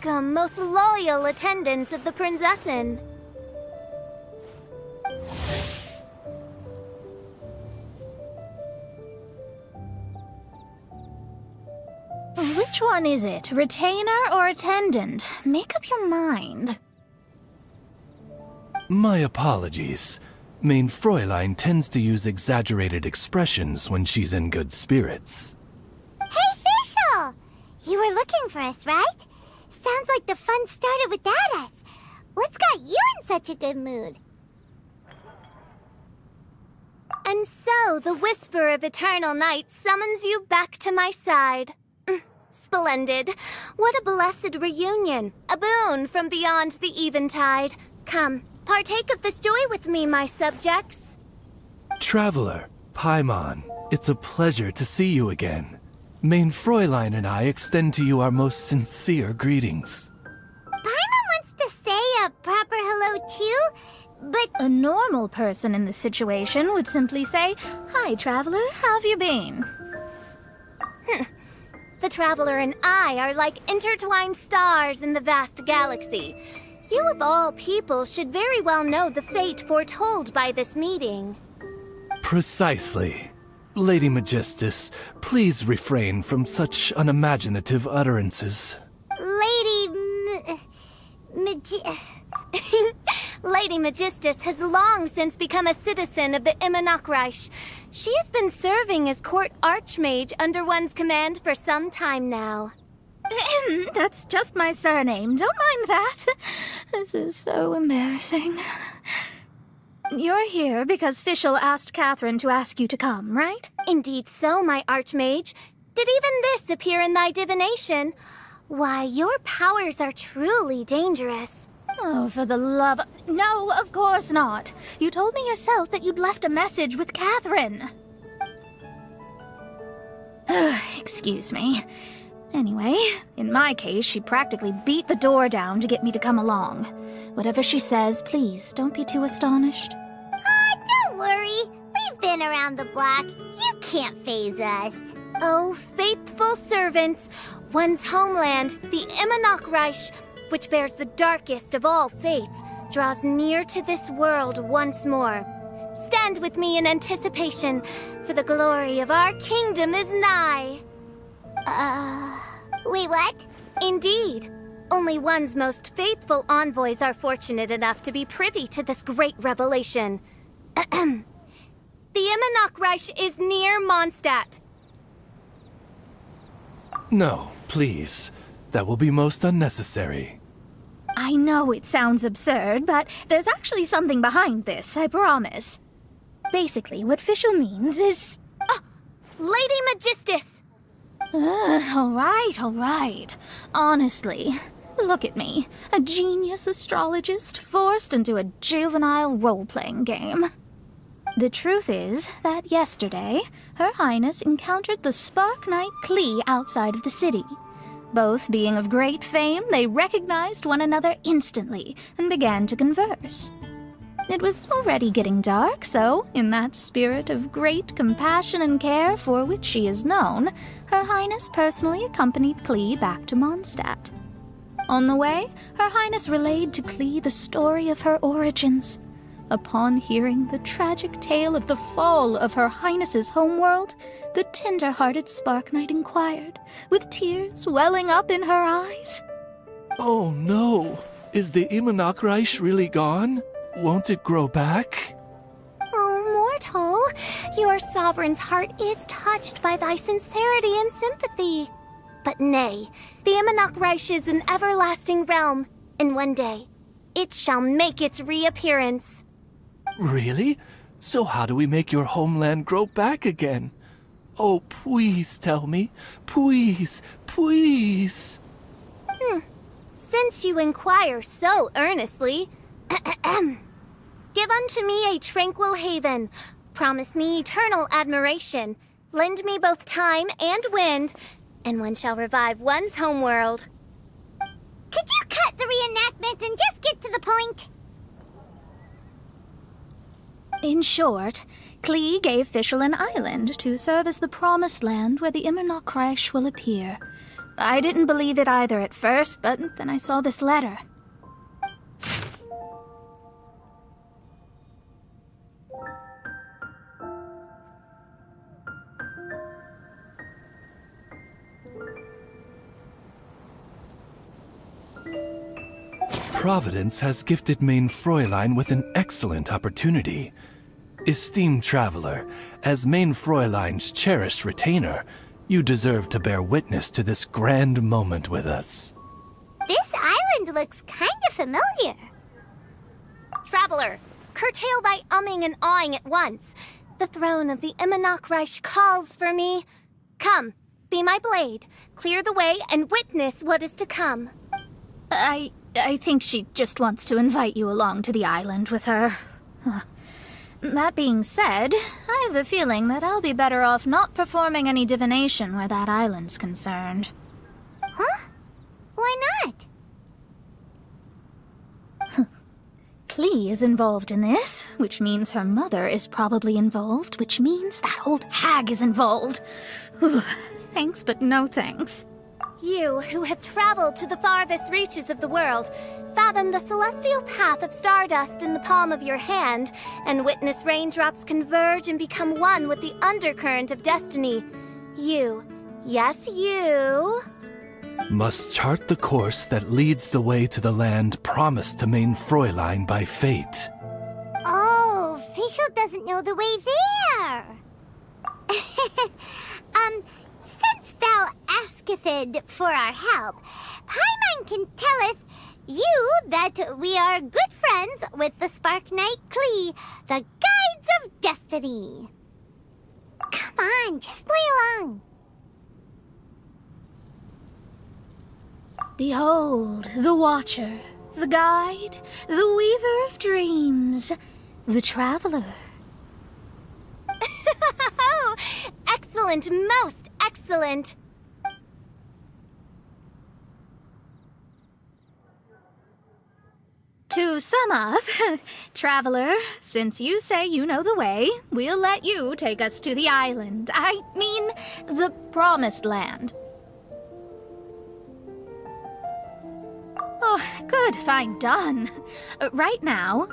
Welcome, most loyal attendants of the Prinzessin. Which one is it? Retainer or attendant? Make up your mind. My apologies. Main Fräulein tends to use exaggerated expressions when she's in good spirits. Hey, Fischl! You were looking for us, right? Sounds like the fun started without us. What's got you in such a good mood? And so, the whisper of eternal night summons you back to my side. Splendid. What a blessed reunion. A boon from beyond the eventide. Come, partake of this joy with me, my subjects. Traveler, Paimon, it's a pleasure to see you again. Main Fräulein and I extend to you our most sincere greetings. Paimon wants to say a proper hello too, but A normal person in this situation would simply say, "Hi, traveler, how have you been?" The Traveler and I are like intertwined stars in the vast galaxy. You of all people should very well know the fate foretold by this meeting. Precisely. Lady Magistus, please refrain from such unimaginative utterances. Lady Magistus has long since become a citizen of the Immonachreich. She has been serving as court archmage under one's command for some time now. That's just my surname. Don't mind that. This is so embarrassing. You're here because Fischl asked Catherine to ask you to come, right? Indeed so, my archmage. Did even this appear in thy divination? Why, your powers are truly dangerous. Oh, for the love... No, of course not. You told me yourself that you'd left a message with Catherine. Excuse me. Anyway, in my case, she practically beat the door down to get me to come along. Whatever she says, please don't be too astonished. don't worry. We've been around the block. You can't faze us. Oh, faithful servants, one's homeland, the Immonachreich, which bears the darkest of all fates, draws near to this world once more. Stand with me in anticipation, for the glory of our kingdom is nigh. Wait, what? Indeed. Only one's most faithful envoys are fortunate enough to be privy to this great revelation. The Immonachreich is near Mondstadt. No, please. That will be most unnecessary. I know it sounds absurd, but there's actually something behind this, I promise. Basically, what Fischl means is... Lady Magistus! All right. Honestly, look at me. A genius astrologist forced into a juvenile role-playing game. The truth is that yesterday, Her Highness encountered the Spark Knight Klee outside of the city. Both being of great fame, they recognized one another instantly and began to converse. It was already getting dark, so, in that spirit of great compassion and care for which she is known, Her Highness personally accompanied Klee back to Mondstadt. On the way, Her Highness relayed to Klee the story of her origins. Upon hearing the tragic tale of the fall of Her Highness's homeworld, the tender-hearted Spark Knight inquired, with tears welling up in her eyes. Oh no! Is the Immonachreich really gone? Won't it grow back? Oh, mortal, your sovereign's heart is touched by thy sincerity and sympathy. But nay, the Immonachreich is an everlasting realm, and one day, it shall make its reappearance. Really? So how do we make your homeland grow back again? Oh, please tell me. Please, please. Since you inquire so earnestly, give unto me a tranquil haven. Promise me eternal admiration. Lend me both time and wind, and one shall revive one's homeworld. Could you cut the reenactment and just get to the point? In short, Klee gave Fischl an island to serve as the promised land where the Immonachreich will appear. I didn't believe it either at first, but then I saw this letter. Providence has gifted Main Fräulein with an excellent opportunity. Esteemed traveler, as Main Fräulein's cherished retainer, you deserve to bear witness to this grand moment with us. This island looks kinda familiar. Traveler, curtail thy umming and awing at once. The throne of the Immonok calls for me. Come, be my blade, clear the way, and witness what is to come. I think she just wants to invite you along to the island with her. That being said, I have a feeling that I'll be better off not performing any divination where that island's concerned. Huh? Why not? Klee is involved in this, which means her mother is probably involved, which means that old hag is involved. Thanks, but no thanks. You, who have traveled to the farthest reaches of the world, fathom the celestial path of stardust in the palm of your hand, and witness raindrops converge and become one with the undercurrent of destiny. You, yes you, Must chart the course that leads the way to the land promised to Main Fräulein by fate. Oh, Fischl doesn't know the way there. Since thou asketh for our help, Paimon can telleth you that we are good friends with the Spark Knight Klee, the Guides of Destiny. Come on, just play along. Behold, the Watcher, the Guide, the Weaver of Dreams, the Traveler. Excellent, most excellent. To sum up, Traveler, since you say you know the way, we'll let you take us to the island. I mean, the Promised Land. Oh, good, fine, done. Right now,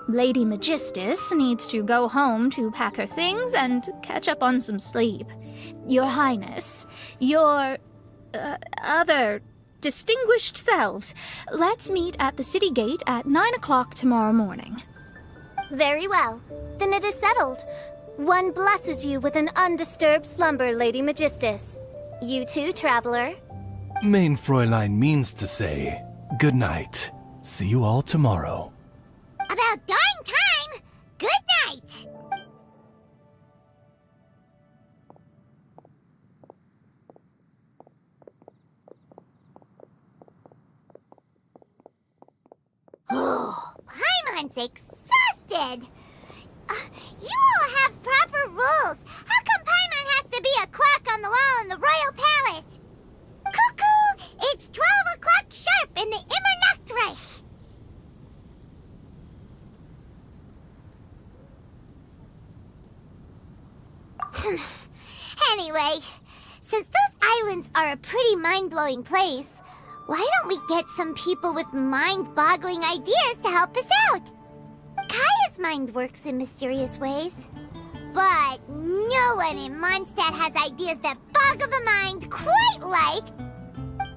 Lady Magistus needs to go home to pack her things and catch up on some sleep. Your Highness, your other distinguished selves, let's meet at the city gate at 9 o'clock tomorrow morning. Very well. Then it is settled. One blesses you with an undisturbed slumber, Lady Magistus. You too, traveler. Main Fräulein means to say, good night. See you all tomorrow. About darn time! Good night! Oh, Paimon's exhausted! You all have proper rules. How come Paimon has to be a clock on the wall in the royal palace? Cuckoo! It's 12 o'clock sharp in the Immernachtreich! Anyway, since those islands are a pretty mind-blowing place, why don't we get some people with mind-boggling ideas to help us out? Kaya's mind works in mysterious ways. But no one in Mondstadt has ideas that boggle the mind quite like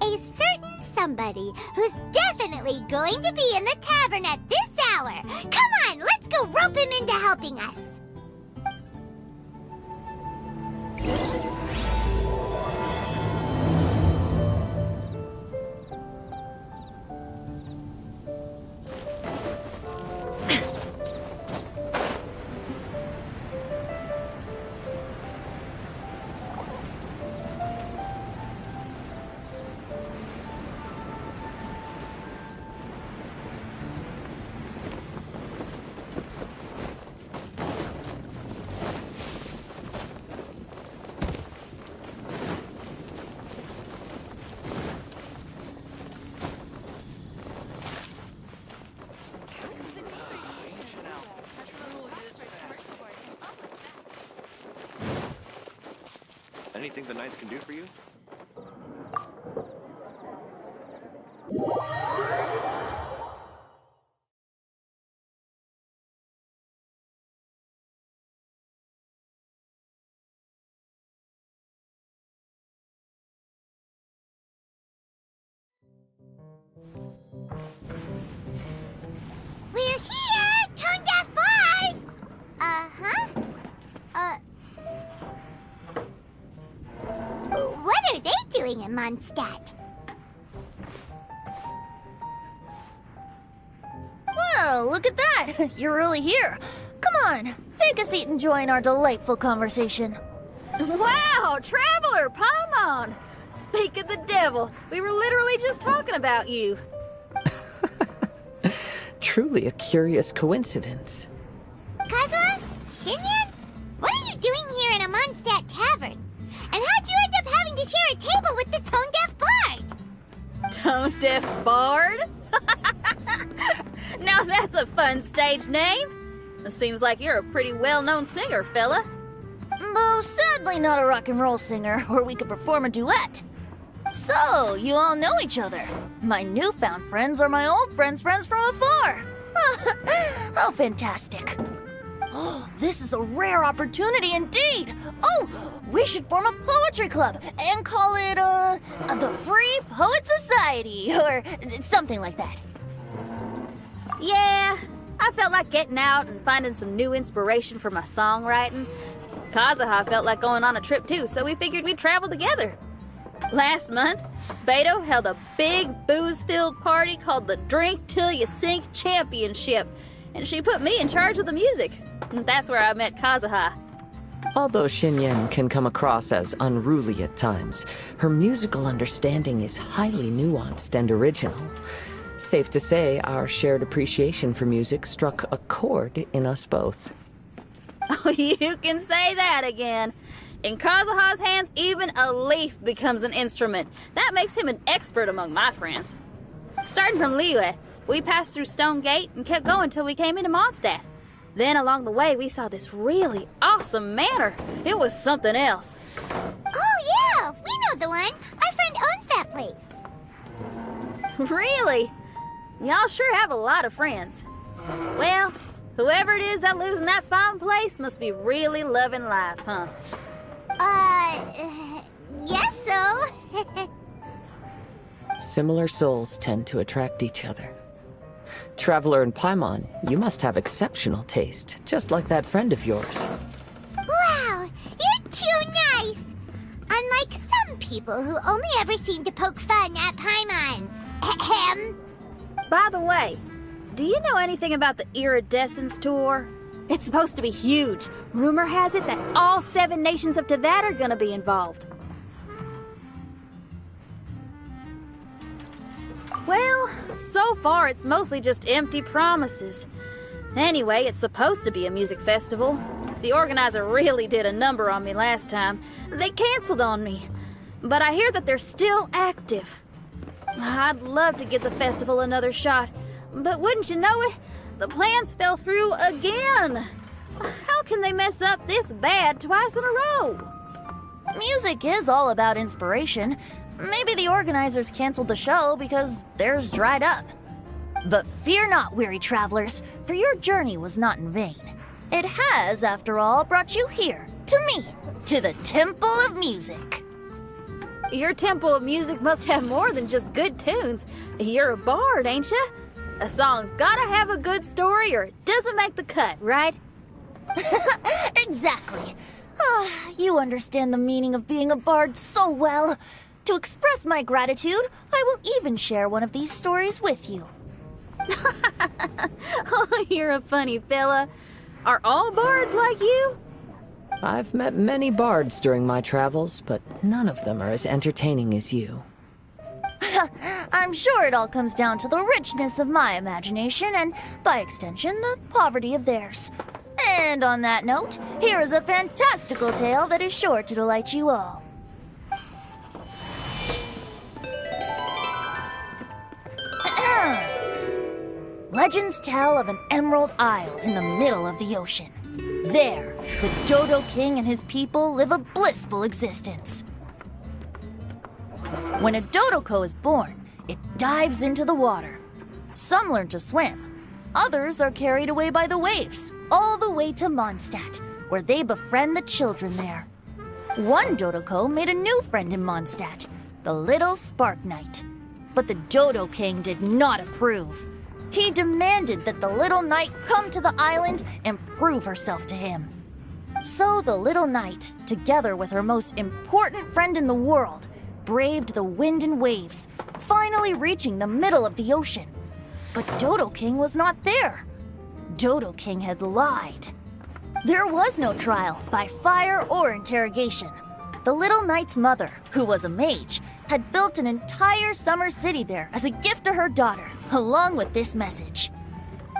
a certain somebody who's definitely going to be in the tavern at this hour. Come on, let's go rope him into helping us. Anything the Knights can do for you? We're here, Tone Deaf Bard! Uh-huh. What are they doing in Mondstadt? Well, look at that! You're really here. Come on, take a seat and join our delightful conversation. Wow, Traveler, Paimon! Speak of the devil, we were literally just talking about you. Truly a curious coincidence. Kazuha? Shinyan? What are you doing here in a Mondstadt tavern? And how'd you end up having to share a table with the Tone Deaf Bard? Tone Deaf Bard? Now that's a fun stage name. It seems like you're a pretty well-known singer, fella. Though sadly not a rock and roll singer, or we could perform a duet. So, you all know each other. My newfound friends are my old friends' friends from afar. How fantastic. Oh, this is a rare opportunity indeed. Oh, we should form a poetry club and call it, the Free Poet Society, or something like that. Yeah, I felt like getting out and finding some new inspiration for my songwriting. Kazuha felt like going on a trip too, so we figured we'd travel together. Last month, Beto held a big booze-filled party called the Drink Till You Sink Championship, and she put me in charge of the music. And that's where I met Kazuha. Although Shinyan can come across as unruly at times, her musical understanding is highly nuanced and original. Safe to say, our shared appreciation for music struck a chord in us both. Oh, you can say that again. In Kazuha's hands, even a leaf becomes an instrument. That makes him an expert among my friends. Starting from Liyue, we passed through Stone Gate and kept going till we came into Mondstadt. Then along the way, we saw this really awesome manor. It was something else. Oh yeah, we know the one. Our friend owns that place. Really? Y'all sure have a lot of friends. Well, whoever it is that lives in that fine place must be really loving life, huh? Guess so. Similar souls tend to attract each other. Traveler and Paimon, you must have exceptional taste, just like that friend of yours. Wow, you're too nice. Unlike some people who only ever seem to poke fun at Paimon. Ahem. By the way, do you know anything about the Iridescence Tour? It's supposed to be huge. Rumor has it that all 7 nations of Teyvat are gonna be involved. Well, so far it's mostly just empty promises. Anyway, it's supposed to be a music festival. The organizer really did a number on me last time. They canceled on me. But I hear that they're still active. I'd love to give the festival another shot, but wouldn't you know it, the plans fell through again. How can they mess up this bad twice in a row? Music is all about inspiration. Maybe the organizers canceled the show because theirs dried up. But fear not, weary travelers, for your journey was not in vain. It has, after all, brought you here, to me, to the Temple of Music. Your Temple of Music must have more than just good tunes. You're a bard, ain't ya? A song's gotta have a good story or it doesn't make the cut, right? Exactly. You understand the meaning of being a bard so well. To express my gratitude, I will even share one of these stories with you. Oh, you're a funny fella. Are all bards like you? I've met many bards during my travels, but none of them are as entertaining as you. I'm sure it all comes down to the richness of my imagination and, by extension, the poverty of theirs. And on that note, here is a fantastical tale that is sure to delight you all. Legends tell of an emerald isle in the middle of the ocean. There, the Dodo King and his people live a blissful existence. When a Dodoko is born, it dives into the water. Some learn to swim. Others are carried away by the waves, all the way to Mondstadt, where they befriend the children there. One Dodoko made a new friend in Mondstadt, the little Spark Knight. But the Dodo King did not approve. He demanded that the little knight come to the island and prove herself to him. So the little knight, together with her most important friend in the world, braved the wind and waves, finally reaching the middle of the ocean. But Dodo King was not there. Dodo King had lied. There was no trial by fire or interrogation. The little knight's mother, who was a mage, had built an entire summer city there as a gift to her daughter, along with this message.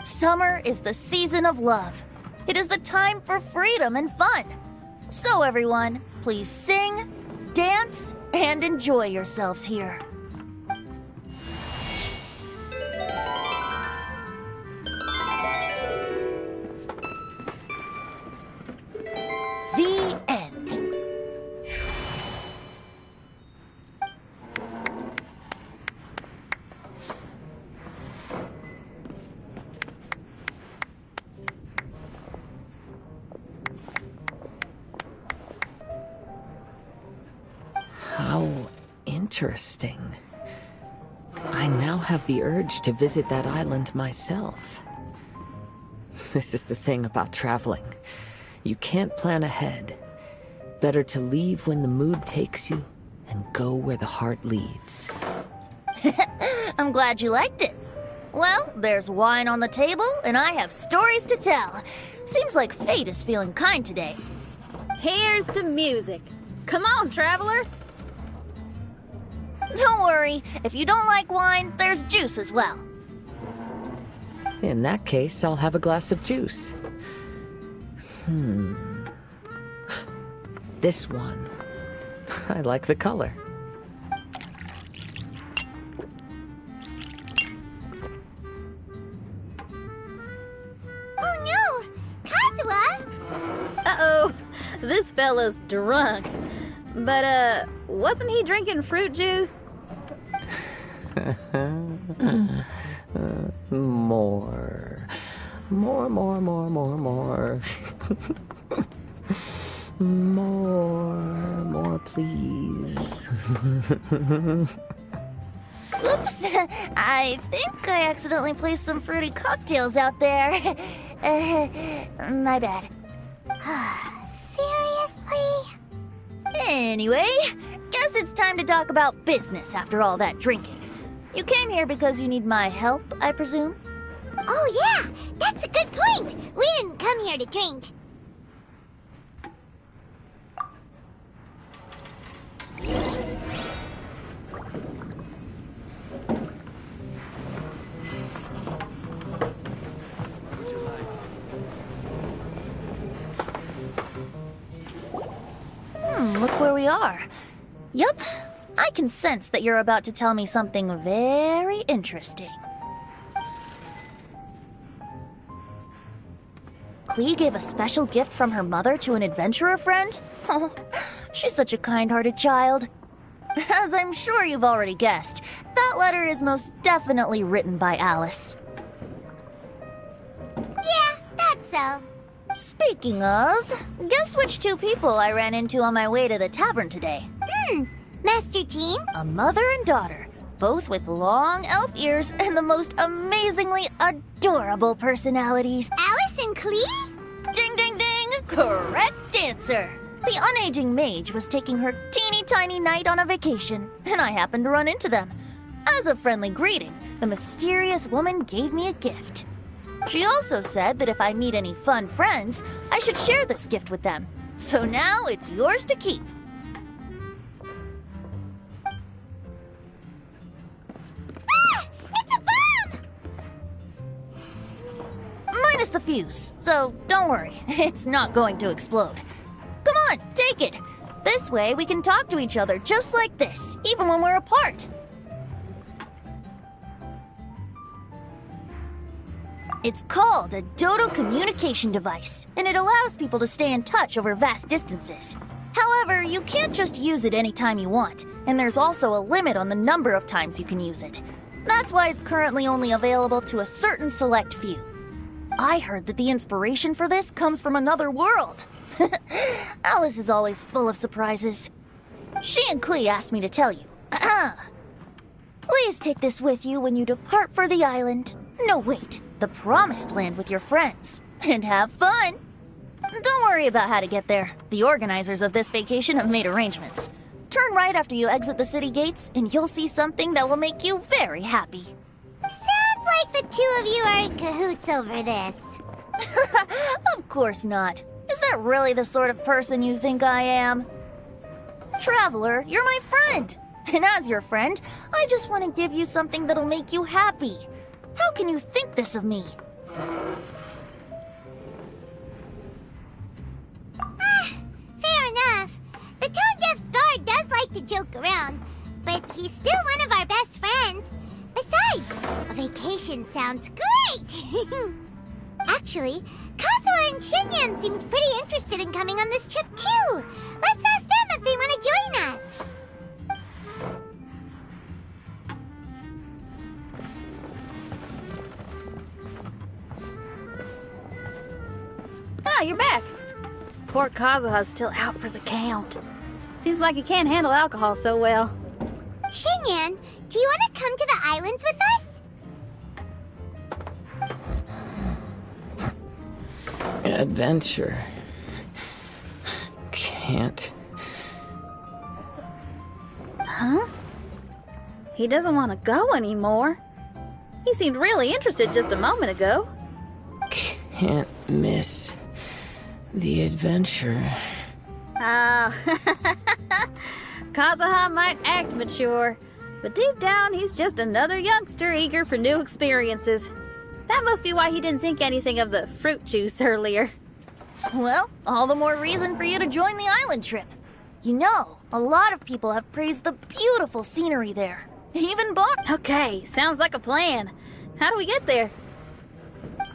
Summer is the season of love. It is the time for freedom and fun. So everyone, please sing, dance, and enjoy yourselves here. The end. How interesting. I now have the urge to visit that island myself. This is the thing about traveling. You can't plan ahead. Better to leave when the mood takes you and go where the heart leads. I'm glad you liked it. Well, there's wine on the table, and I have stories to tell. Seems like fate is feeling kind today. Here's to music. Come on, traveler. Don't worry, if you don't like wine, there's juice as well. In that case, I'll have a glass of juice. This one. I like the color. Oh no! Kazuha! Uh-oh, this fella's drunk. But, wasn't he drinking fruit juice? More. More. More, please. Oops, I think I accidentally placed some fruity cocktails out there. My bad. Seriously? Anyway, guess it's time to talk about business after all that drinking. You came here because you need my help, I presume? Oh yeah, that's a good point. We didn't come here to drink. Look where we are. Yup, I can sense that you're about to tell me something very interesting. Klee gave a special gift from her mother to an adventurer friend? Oh, she's such a kind-hearted child. As I'm sure you've already guessed, that letter is most definitely written by Alice. Yeah, that's so. Speaking of, guess which two people I ran into on my way to the tavern today? Master Jean? A mother and daughter, both with long elf ears and the most amazingly adorable personalities. Alice and Klee? Ding, ding, ding! Correct answer! The unaging mage was taking her teeny tiny knight on a vacation, and I happened to run into them. As a friendly greeting, the mysterious woman gave me a gift. She also said that if I meet any fun friends, I should share this gift with them. So now it's yours to keep. Ah! It's a bomb! Minus the fuse, so don't worry, it's not going to explode. Come on, take it. This way we can talk to each other just like this, even when we're apart. It's called a Dodo communication device, and it allows people to stay in touch over vast distances. However, you can't just use it anytime you want, and there's also a limit on the number of times you can use it. That's why it's currently only available to a certain select few. I heard that the inspiration for this comes from another world. Alice is always full of surprises. She and Klee asked me to tell you. Please take this with you when you depart for the island. No, wait, the promised land with your friends. And have fun! Don't worry about how to get there. The organizers of this vacation have made arrangements. Turn right after you exit the city gates, and you'll see something that will make you very happy. Sounds like the two of you are in cahoots over this. Of course not. Is that really the sort of person you think I am? Traveler, you're my friend. And as your friend, I just want to give you something that'll make you happy. How can you think this of me? Fair enough. The tone-deaf guard does like to joke around, but he's still one of our best friends. Besides, a vacation sounds great! Actually, Kazuha and Shinyan seemed pretty interested in coming on this trip too. Let's ask them if they want to join us. Ah, you're back. Poor Kazuha's still out for the count. Seems like he can't handle alcohol so well. Shinyan, do you want to come to the islands with us? Adventure. Can't. Huh? He doesn't want to go anymore. He seemed really interested just a moment ago. Can't miss the adventure. Ah, Kazuha might act mature, but deep down he's just another youngster eager for new experiences. That must be why he didn't think anything of the fruit juice earlier. Well, all the more reason for you to join the island trip. You know, a lot of people have praised the beautiful scenery there. Even Bar. Okay, sounds like a plan. How do we get there?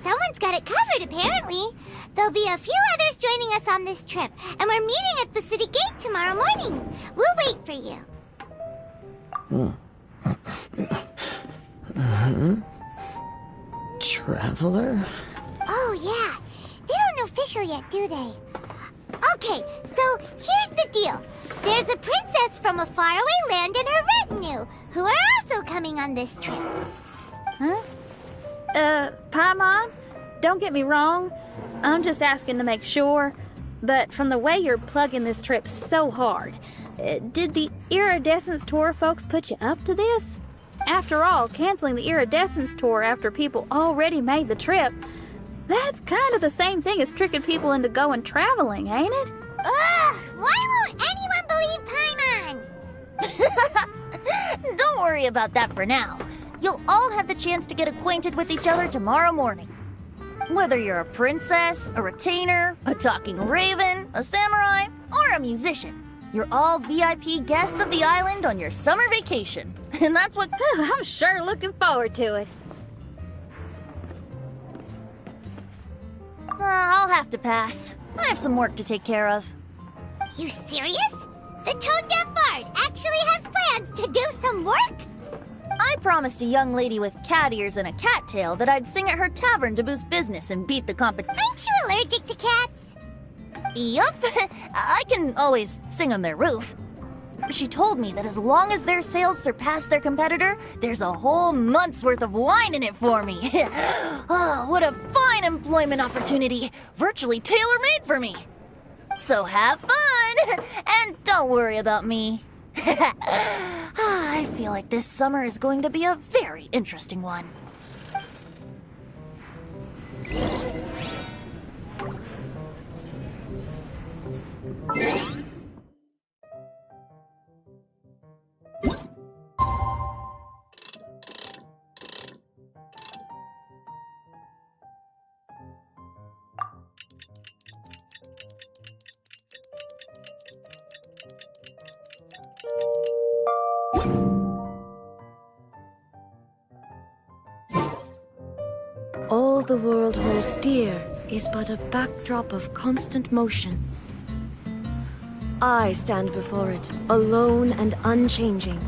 Someone's got it covered, apparently. There'll be a few others joining us on this trip, and we're meeting at the city gate tomorrow morning. We'll wait for you. Traveler? Oh, yeah. They aren't official yet, do they? Okay, so here's the deal. There's a princess from a faraway land and her retinue, who are also coming on this trip. Huh? Paimon, don't get me wrong. I'm just asking to make sure. But from the way you're plugging this trip so hard, did the Iridescence Tour folks put you up to this? After all, canceling the Iridescence Tour after people already made the trip, that's kind of the same thing as tricking people into going traveling, ain't it? Ugh! Why won't anyone believe Paimon? Don't worry about that for now. You'll all have the chance to get acquainted with each other tomorrow morning. Whether you're a princess, a retainer, a talking raven, a samurai, or a musician, you're all VIP guests of the island on your summer vacation. And that's what... I'm sure looking forward to it. I'll have to pass. I have some work to take care of. You serious? The tone-deaf bard actually has plans to do some work? I promised a young lady with cat ears and a cat tail that I'd sing at her tavern to boost business and beat the competition. Aren't you allergic to cats? Yup, I can always sing on their roof. She told me that as long as their sales surpass their competitor, there's a whole month's worth of wine in it for me. Oh, what a fine employment opportunity, virtually tailor-made for me. So have fun, and don't worry about me. I feel like this summer is going to be a very interesting one. All the world holds dear is but a backdrop of constant motion. I stand before it, alone and unchanging.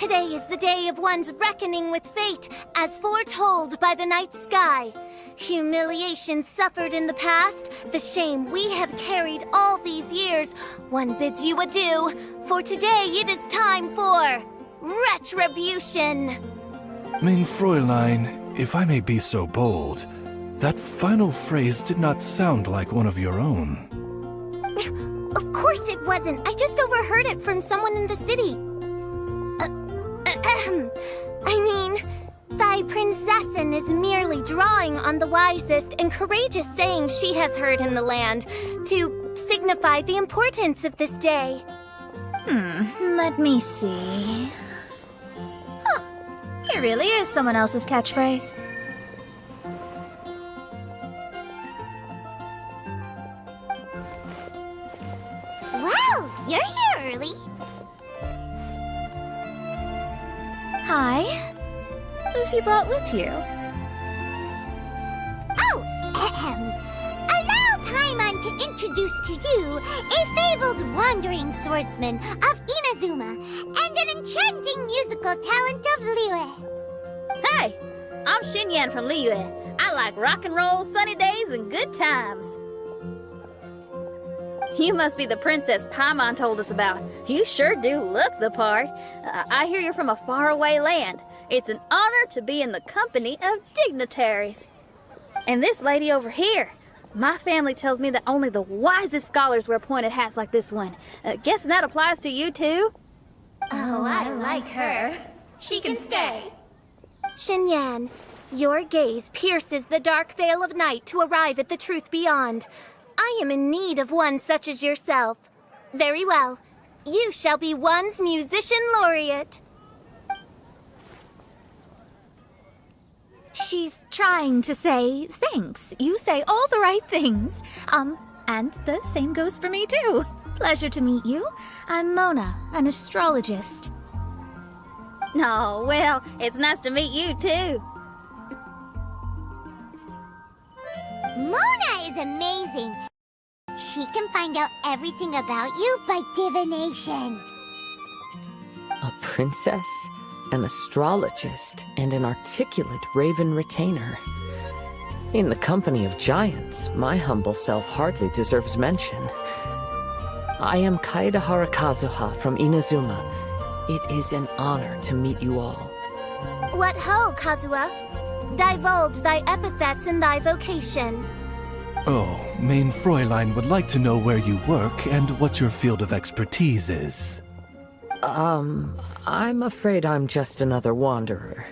Today is the day of one's reckoning with fate, as foretold by the night sky. Humiliation suffered in the past, the shame we have carried all these years, one bids you adieu, for today it is time for retribution. Mein Fräulein, if I may be so bold, that final phrase did not sound like one of your own. Of course it wasn't. I just overheard it from someone in the city. I mean, thy princessin is merely drawing on the wisest and courageous saying she has heard in the land to signify the importance of this day. Let me see. Huh, it really is someone else's catchphrase. Wow, you're here early. Hi. Who have you brought with you? Oh, allow Paimon to introduce to you a fabled wandering swordsman of Inazuma and an enchanting musical talent of Liyue. Hey, I'm Xinyan from Liyue. I like rock and roll, sunny days, and good times. You must be the princess Paimon told us about. You sure do look the part. I hear you're from a faraway land. It's an honor to be in the company of dignitaries. And this lady over here, my family tells me that only the wisest scholars wear pointed hats like this one. Guessing that applies to you too? Oh, I like her. She can stay. Xinyan, your gaze pierces the dark veil of night to arrive at the truth beyond. I am in need of one such as yourself. Very well. You shall be one's musician laureate. She's trying to say thanks. You say all the right things. And the same goes for me too. Pleasure to meet you. I'm Mona, an astrologist. Oh, well, it's nice to meet you too. Mona is amazing. She can find out everything about you by divination. A princess, an astrologist, and an articulate raven retainer. In the company of giants, my humble self hardly deserves mention. I am Kaeda Harakazuha from Inazuma. It is an honor to meet you all. What ho, Kazuha? Divulge thy epithets and thy vocation. Oh, Mein Fräulein would like to know where you work and what your field of expertise is. I'm afraid I'm just another wanderer.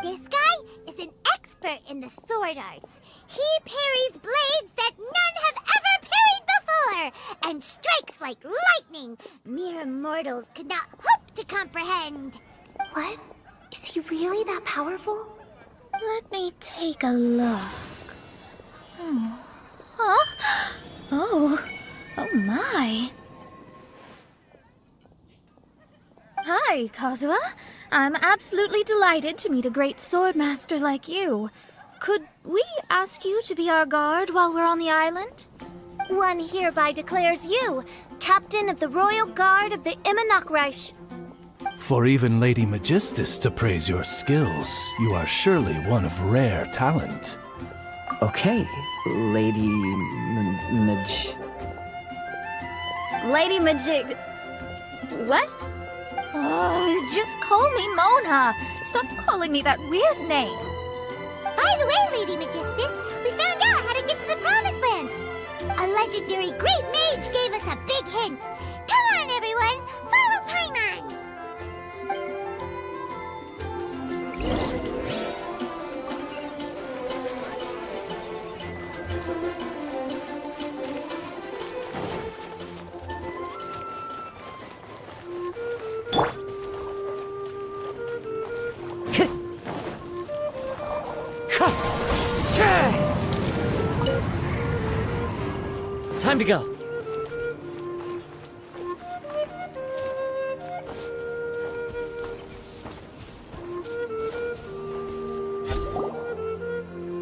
This guy is an expert in the sword arts. He parries blades that none have ever parried before, and strikes like lightning mere mortals could not hope to comprehend. What? Is he really that powerful? Let me take a look. Huh? Oh my. Hi, Kazuha. I'm absolutely delighted to meet a great swordmaster like you. Could we ask you to be our guard while we're on the island? One hereby declares you captain of the Royal Guard of the Immonocreich. For even Lady Magistus to praise your skills, you are surely one of rare talent. Okay, Lady Lady Majig... What? Oh, just call me Mona. Stop calling me that weird name. By the way, Lady Magistus, we found out how to get to the Promised Land. A legendary great mage gave us a big hint. Come on, everyone, follow Paimon. Time to go.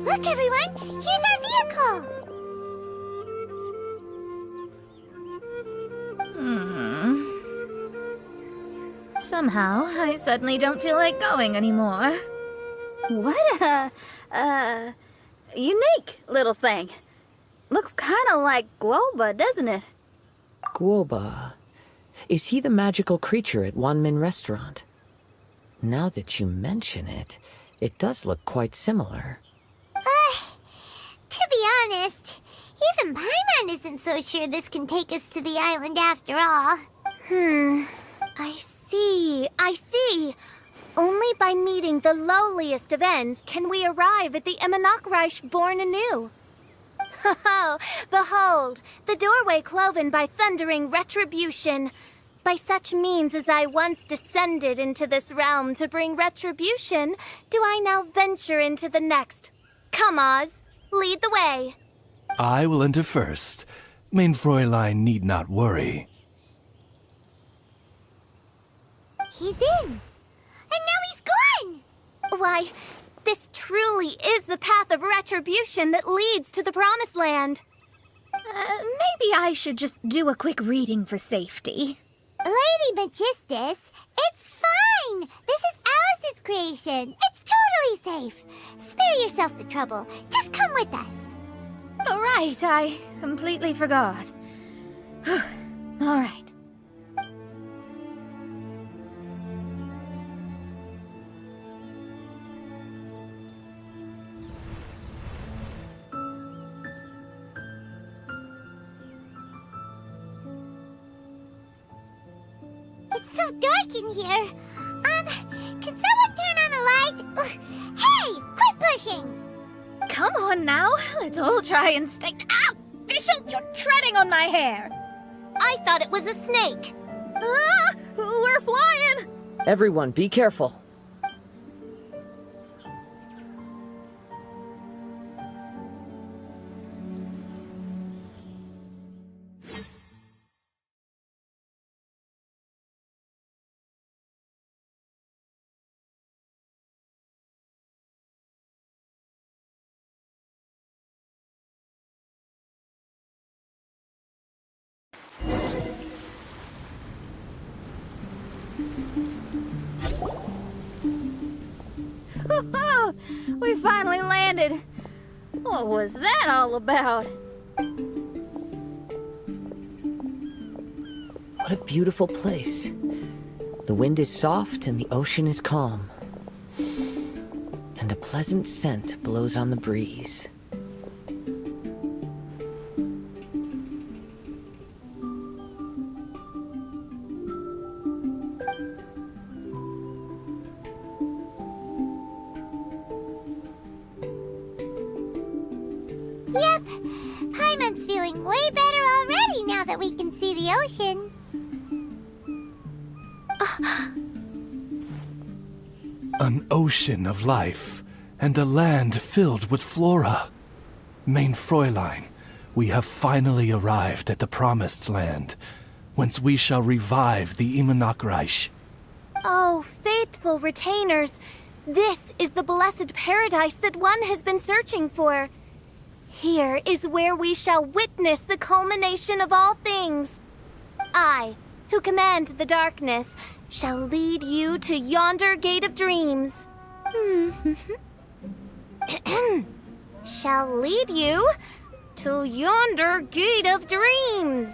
Look, everyone, here's our vehicle. So, Somehow, I suddenly don't feel like going anymore. What a unique little thing. Looks kind of like Guoba, doesn't it? Guoba. Is he the magical creature at Wanmin Restaurant? Now that you mention it, it does look quite similar. To be honest, even Paimon isn't so sure this can take us to the island after all. I see. Only by meeting the lowliest of ends can we arrive at the Emanakreich born anew. Ho, behold, the doorway cloven by thundering retribution. By such means as I once descended into this realm to bring retribution, do I now venture into the next. Come, Oz, lead the way. I will enter first. Main Fräulein need not worry. He's in. And now he's gone! Why, this truly is the path of retribution that leads to the Promised Land. Maybe I should just do a quick reading for safety. Lady Magistus, it's fine! This is Alice's creation. It's totally safe. Spare yourself the trouble. Just come with us. All right, I completely forgot. All right. It's so dark in here. Can someone turn on a light? Ugh. Hey, quit pushing! Come on now, let's all try and stay. Ah! Bishop, you're treading on my hair! I thought it was a snake. Ah, we're flying! Everyone, be careful. We finally landed. What was that all about? What a beautiful place. The wind is soft and the ocean is calm. And a pleasant scent blows on the breeze. Yep, Paimon's feeling way better already now that we can see the ocean. An ocean of life, and a land filled with flora. Main Fräulein, we have finally arrived at the Promised Land, whence we shall revive the Emanakreich. Oh, faithful retainers, this is the blessed paradise that one has been searching for. Here is where we shall witness the culmination of all things. I, who command the darkness, shall lead you to yonder gate of dreams. Shall lead you to yonder gate of dreams.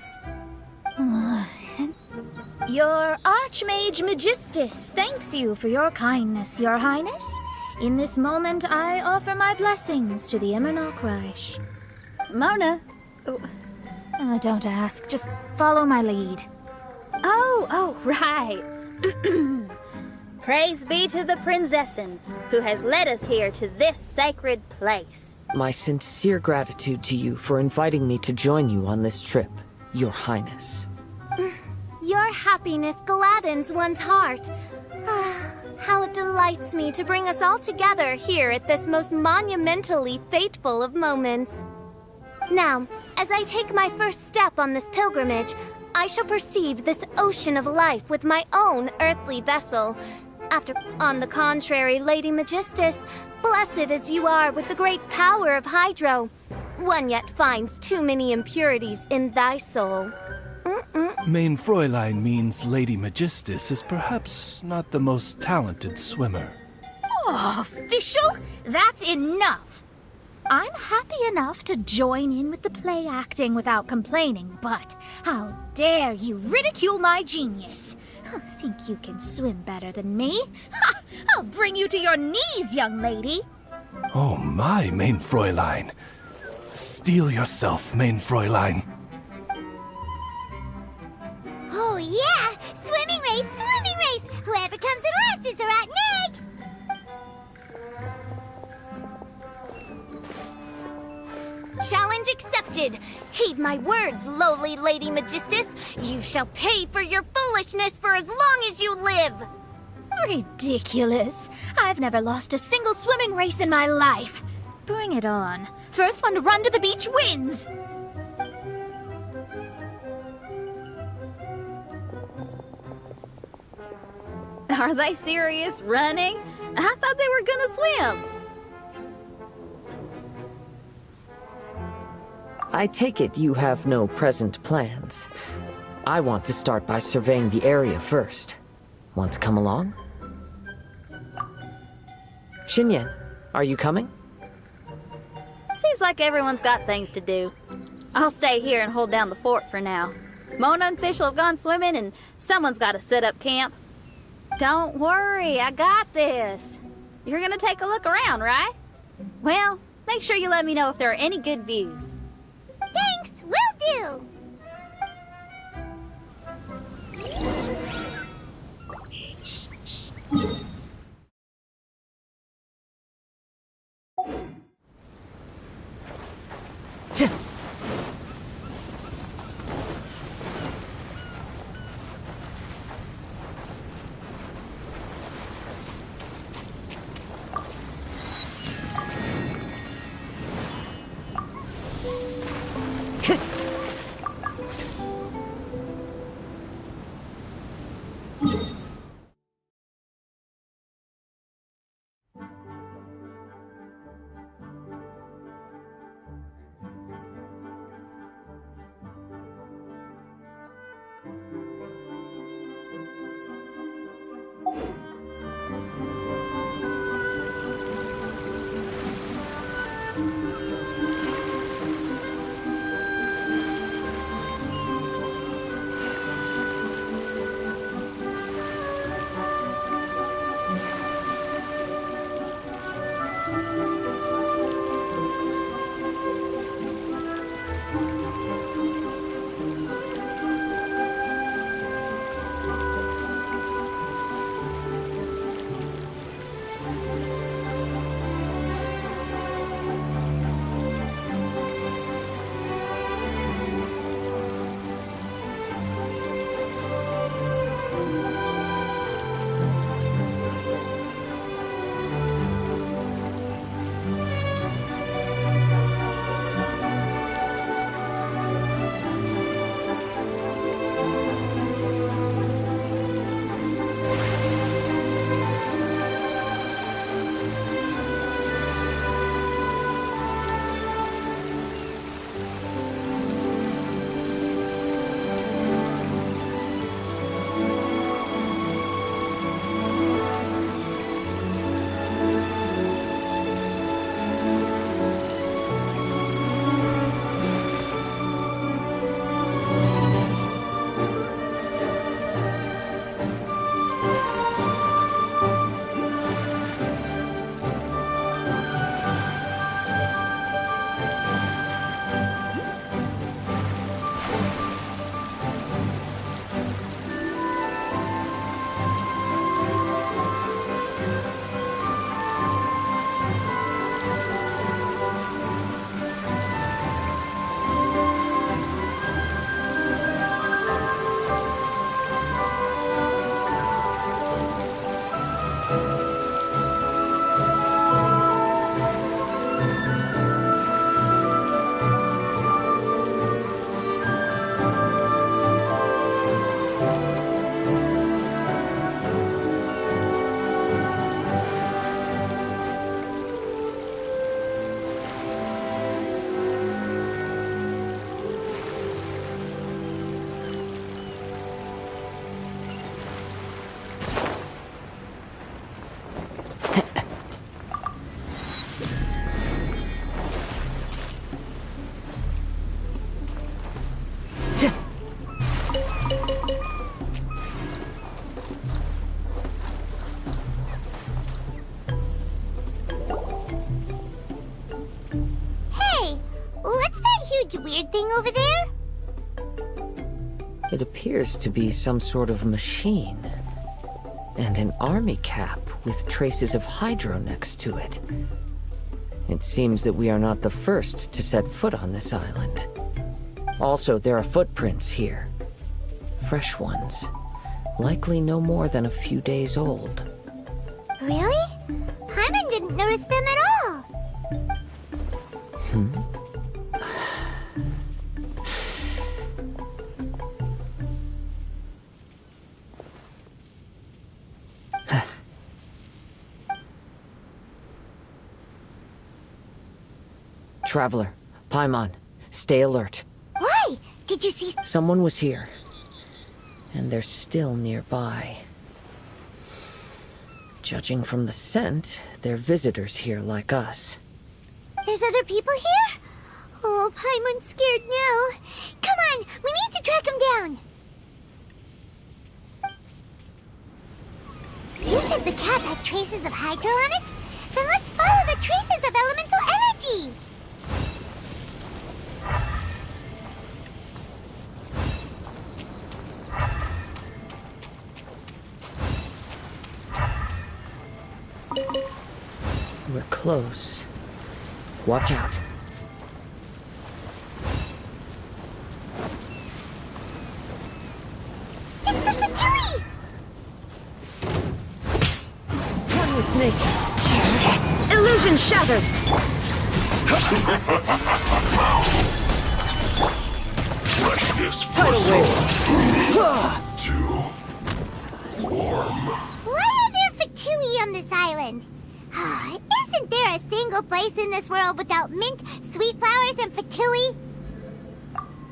Your Archmage Magistus thanks you for your kindness, Your Highness. In this moment, I offer my blessings to the Emanakreich. Mona. Don't ask, just follow my lead. Oh, right. Praise be to the Prinzessin, who has led us here to this sacred place. My sincere gratitude to you for inviting me to join you on this trip, Your Highness. Your happiness gladdens one's heart. How it delights me to bring us all together here at this most monumentally fateful of moments. Now, as I take my first step on this pilgrimage, I shall perceive this ocean of life with my own earthly vessel. On the contrary, Lady Magistus, blessed as you are with the great power of Hydro, one yet finds too many impurities in thy soul. Main Fräulein means Lady Magistus is perhaps not the most talented swimmer. Oh, official? That's enough. I'm happy enough to join in with the play acting without complaining, but how dare you ridicule my genius? Think you can swim better than me? Ha! I'll bring you to your knees, young lady. Oh my, Main Fräulein. Steel yourself, Main Fräulein. Oh yeah! Swimming race, swimming race! Whoever comes in last is a rotten egg! Challenge accepted. Heed my words, lowly Lady Magistus. You shall pay for your foolishness for as long as you live. Ridiculous. I've never lost a single swimming race in my life. Bring it on. First one to run to the beach wins. Are they serious? Running? I thought they were gonna swim. I take it you have no present plans. I want to start by surveying the area first. Want to come along? Xinyan, are you coming? Seems like everyone's got things to do. I'll stay here and hold down the fort for now. Mona and Fischl have gone swimming and someone's got to set up camp. Don't worry, I got this. You're gonna take a look around, right? Well, make sure you let me know if there are any good views. Thanks, will do! huge weird thing over there? It appears to be some sort of machine. And an army cap with traces of hydro next to it. It seems that we are not the first to set foot on this island. Also, there are footprints here. Fresh ones. Likely no more than a few days old. Really? Paimon didn't notice them at all. Traveler, Paimon, stay alert. Why? Did you see... Someone was here. And they're still nearby. Judging from the scent, they're visitors here like us. There's other people here? Oh, Paimon's scared now. Come on, we need to track him down. You said the cap had traces of hydro on it? Then let's follow the traces of elemental energy. We're close. Watch out. It's the Fatui! One with nature. Illusion shattered! Freshness Tidal wave. too warm. Why are there Fatui on this island? Isn't there a single place in this world without mint, sweet flowers, and Fatui?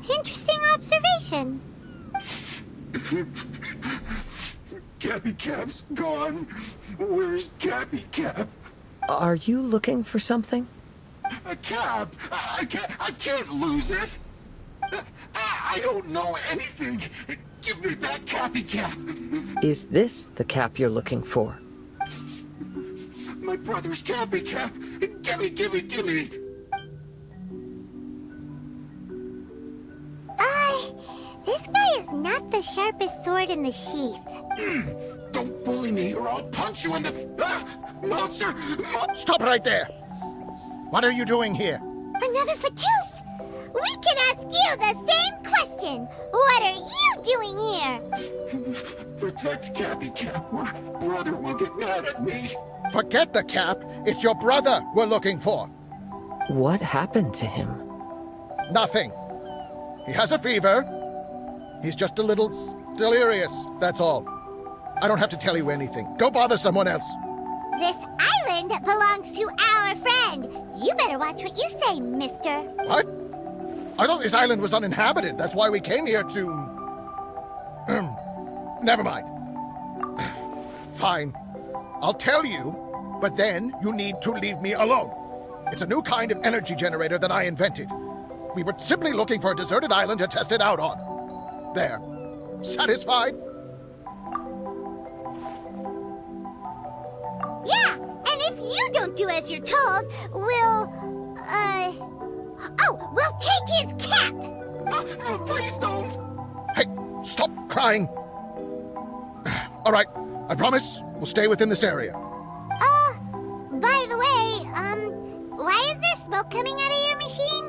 Interesting observation. Cappy Cap's gone. Where's Cappy Cap? Are you looking for something? A cap. I can't lose it. I don't know anything. Give me back Cappy Cap. Is this the cap you're looking for? My brother's Cappy Cap. Gimme. This guy is not the sharpest sword in the sheath. Don't bully me or I'll punch you in the... monster! Stop right there! What are you doing here? Another Fatus! We can ask you the same question! What are you doing here? Protect Cappy Cap or brother will get mad at me. Forget the cap. It's your brother we're looking for. What happened to him? Nothing. He has a fever. He's just a little delirious, that's all. I don't have to tell you anything. Go bother someone else. This island belongs to our friend. You better watch what you say, mister. What? I thought this island was uninhabited. That's why we came here to... Never mind. Fine. I'll tell you, but then you need to leave me alone. It's a new kind of energy generator that I invented. We were simply looking for a deserted island to test it out on. There. Satisfied? Yeah, and if you don't do as you're told, we'll take his cap! Please don't! Hey, stop crying. All right, I promise we'll stay within this area. By the way, why is there smoke coming out of your machine?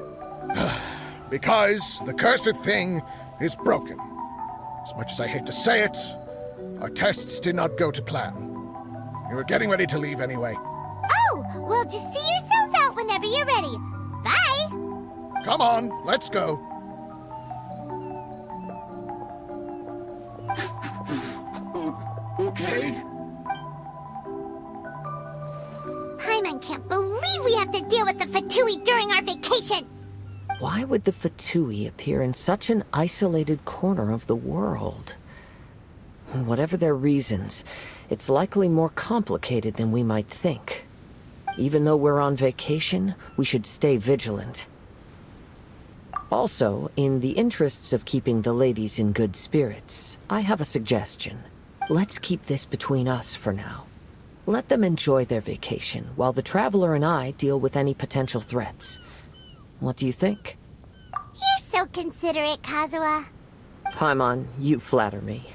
Because the cursed thing is broken. As much as I hate to say it, our tests did not go to plan. We were getting ready to leave anyway. Oh, well, just see yourselves out whenever you're ready. Bye! Come on, let's go. Okay. Paimon can't believe we have to deal with the Fatui during our vacation! Why would the Fatui appear in such an isolated corner of the world? Whatever their reasons, it's likely more complicated than we might think. Even though we're on vacation, we should stay vigilant. Also, in the interests of keeping the ladies in good spirits, I have a suggestion. Let's keep this between us for now. Let them enjoy their vacation, while the Traveler and I deal with any potential threats. What do you think? so considerate, Kazuha. Paimon, you flatter me.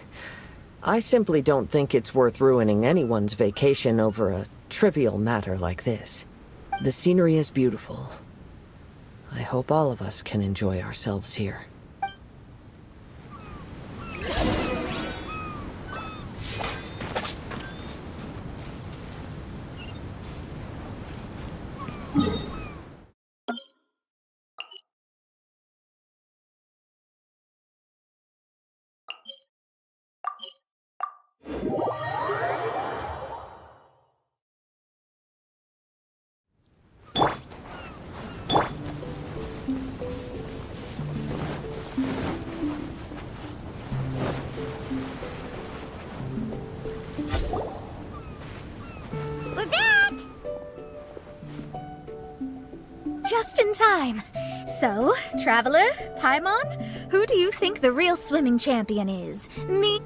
I simply don't think it's worth ruining anyone's vacation over a trivial matter like this. The scenery is beautiful. I hope all of us can enjoy ourselves here. We're back! Just in time. So, Traveler, Paimon, who do you think the real swimming champion is? Me?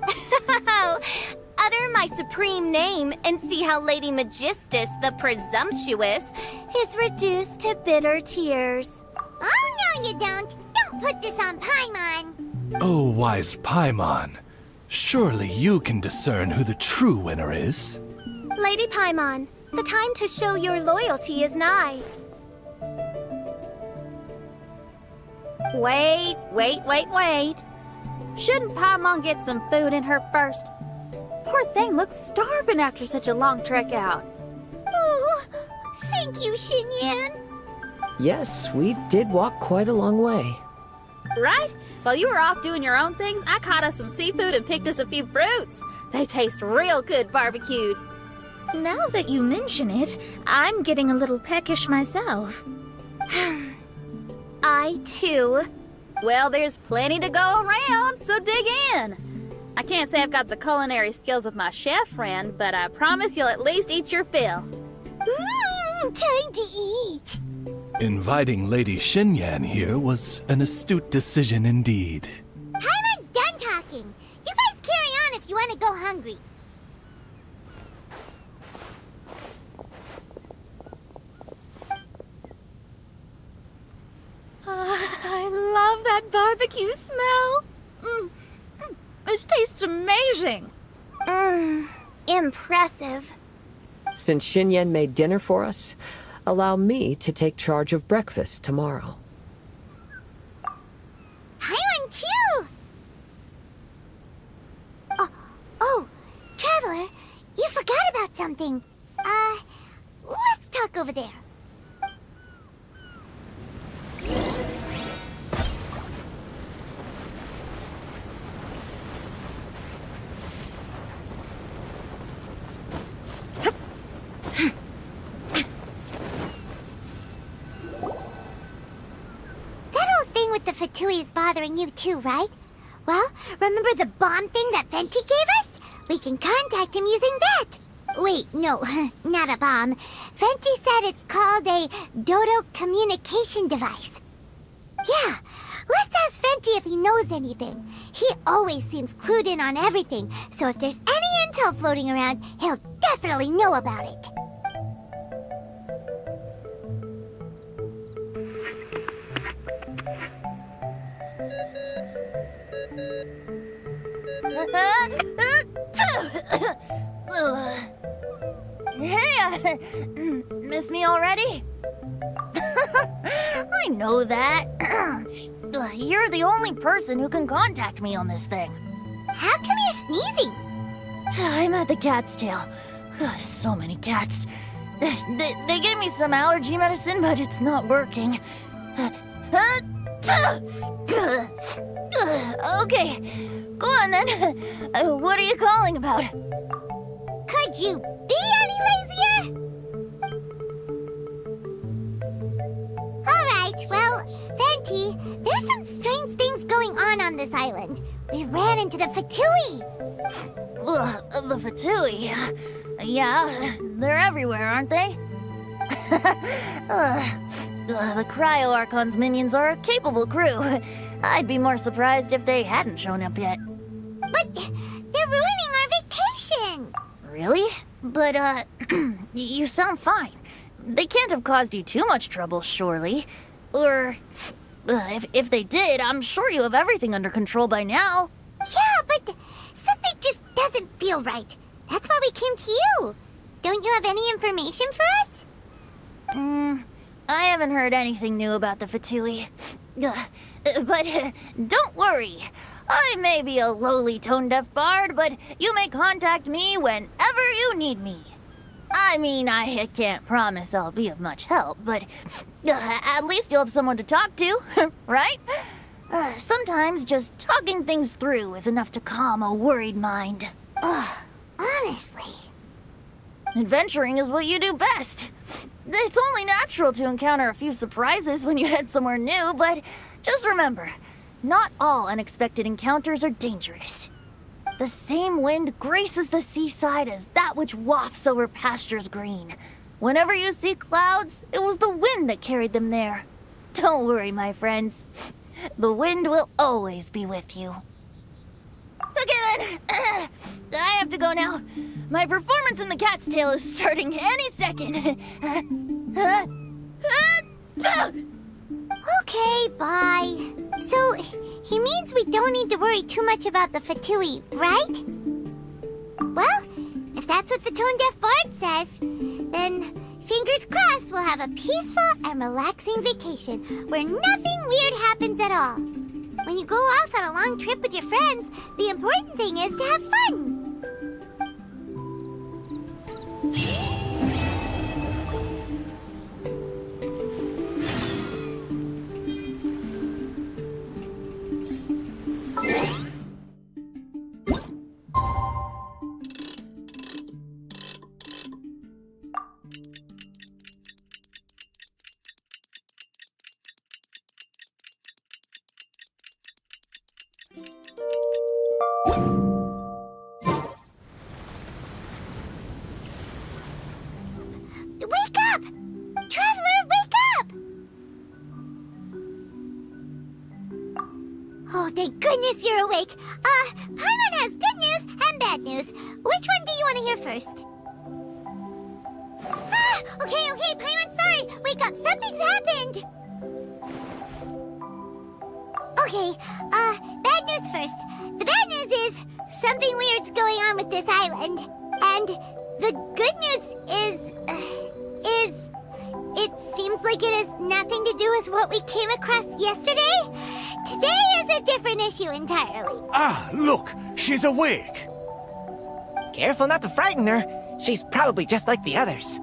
Utter my supreme name and see how Lady Magistus the Presumptuous is reduced to bitter tears. Oh, no you don't. Don't put this on Paimon. Oh, wise Paimon. Surely you can discern who the true winner is. Lady Paimon, the time to show your loyalty is nigh. Wait. Shouldn't Paimon get some food in her first? Poor thing looks starving after such a long trek out. Oh, thank you, Xinyan. Yes, we did walk quite a long way. Right? While you were off doing your own things, I caught us some seafood and picked us a few fruits. They taste real good barbecued. Now that you mention it, I'm getting a little peckish myself. I, too. Well, there's plenty to go around, so dig in. I can't say I've got the culinary skills of my chef friend, but I promise you'll at least eat your fill. Time to eat. Inviting Lady Xinyan here was an astute decision indeed. Paimon's done talking. You guys carry on if you want to go hungry. I love that barbecue smell. This tastes amazing. Impressive. Since Xinyan made dinner for us, allow me to take charge of breakfast tomorrow. Paimon too. Oh, Traveler, you forgot about something. Let's talk over there. The Fatui is bothering you too, right? Well, remember the bomb thing that Venti gave us? We can contact him using that. Wait, no, not a bomb. Venti said it's called a Dodo communication device. Yeah, let's ask Venti if he knows anything. He always seems clued in on everything, so if there's any intel floating around, he'll definitely know about it. Hey, miss me already? I know that. You're the only person who can contact me on this thing. How come you're sneezing? I'm at the cat's tail. So many cats. They gave me some allergy medicine, but it's not working. Okay, go on then. What are you calling about? Could you be any lazier? Alright, well, Venti, there's some strange things going on this island. We ran into the Fatui. The Fatui? Yeah, they're everywhere, aren't they? The Cryo Archon's minions are a capable crew. I'd be more surprised if they hadn't shown up yet. But they're ruining our vacation. Really? But, you sound fine. They can't have caused you too much trouble, surely. Or If they did, I'm sure you have everything under control by now. Yeah, but something just doesn't feel right. That's why we came to you. Don't you have any information for us? I haven't heard anything new about the Fatui. But don't worry. I may be a lowly tone-deaf bard, but you may contact me whenever you need me. I mean, I can't promise I'll be of much help, but at least you'll have someone to talk to, right? Sometimes just talking things through is enough to calm a worried mind. Ugh, honestly. Adventuring is what you do best. It's only natural to encounter a few surprises when you head somewhere new, but just remember, not all unexpected encounters are dangerous. The same wind graces the seaside as that which wafts over pastures green. Whenever you see clouds, it was the wind that carried them there. Don't worry, my friends. The wind will always be with you. Okay then, I have to go now. My performance in the Cat's Tail is starting any second. Okay, bye. So, he means we don't need to worry too much about the Fatui, right? Well, if that's what the tone-deaf bard says, then fingers crossed we'll have a peaceful and relaxing vacation where nothing weird happens at all. When you go off on a long trip with your friends, the important thing is to have fun. Wake up! Traveler, wake up! Oh, thank goodness you're awake. Paimon has good news and bad news. Which one do you want to hear first? Okay, Paimon, sorry. Wake up, something's happened. Okay, bad news first. The bad news is something weird's going on with this island. And the good news is it seems like it has nothing to do with what we came across yesterday. Today is a different issue entirely. Ah, look, she's awake. Careful not to frighten her. She's probably just like the others.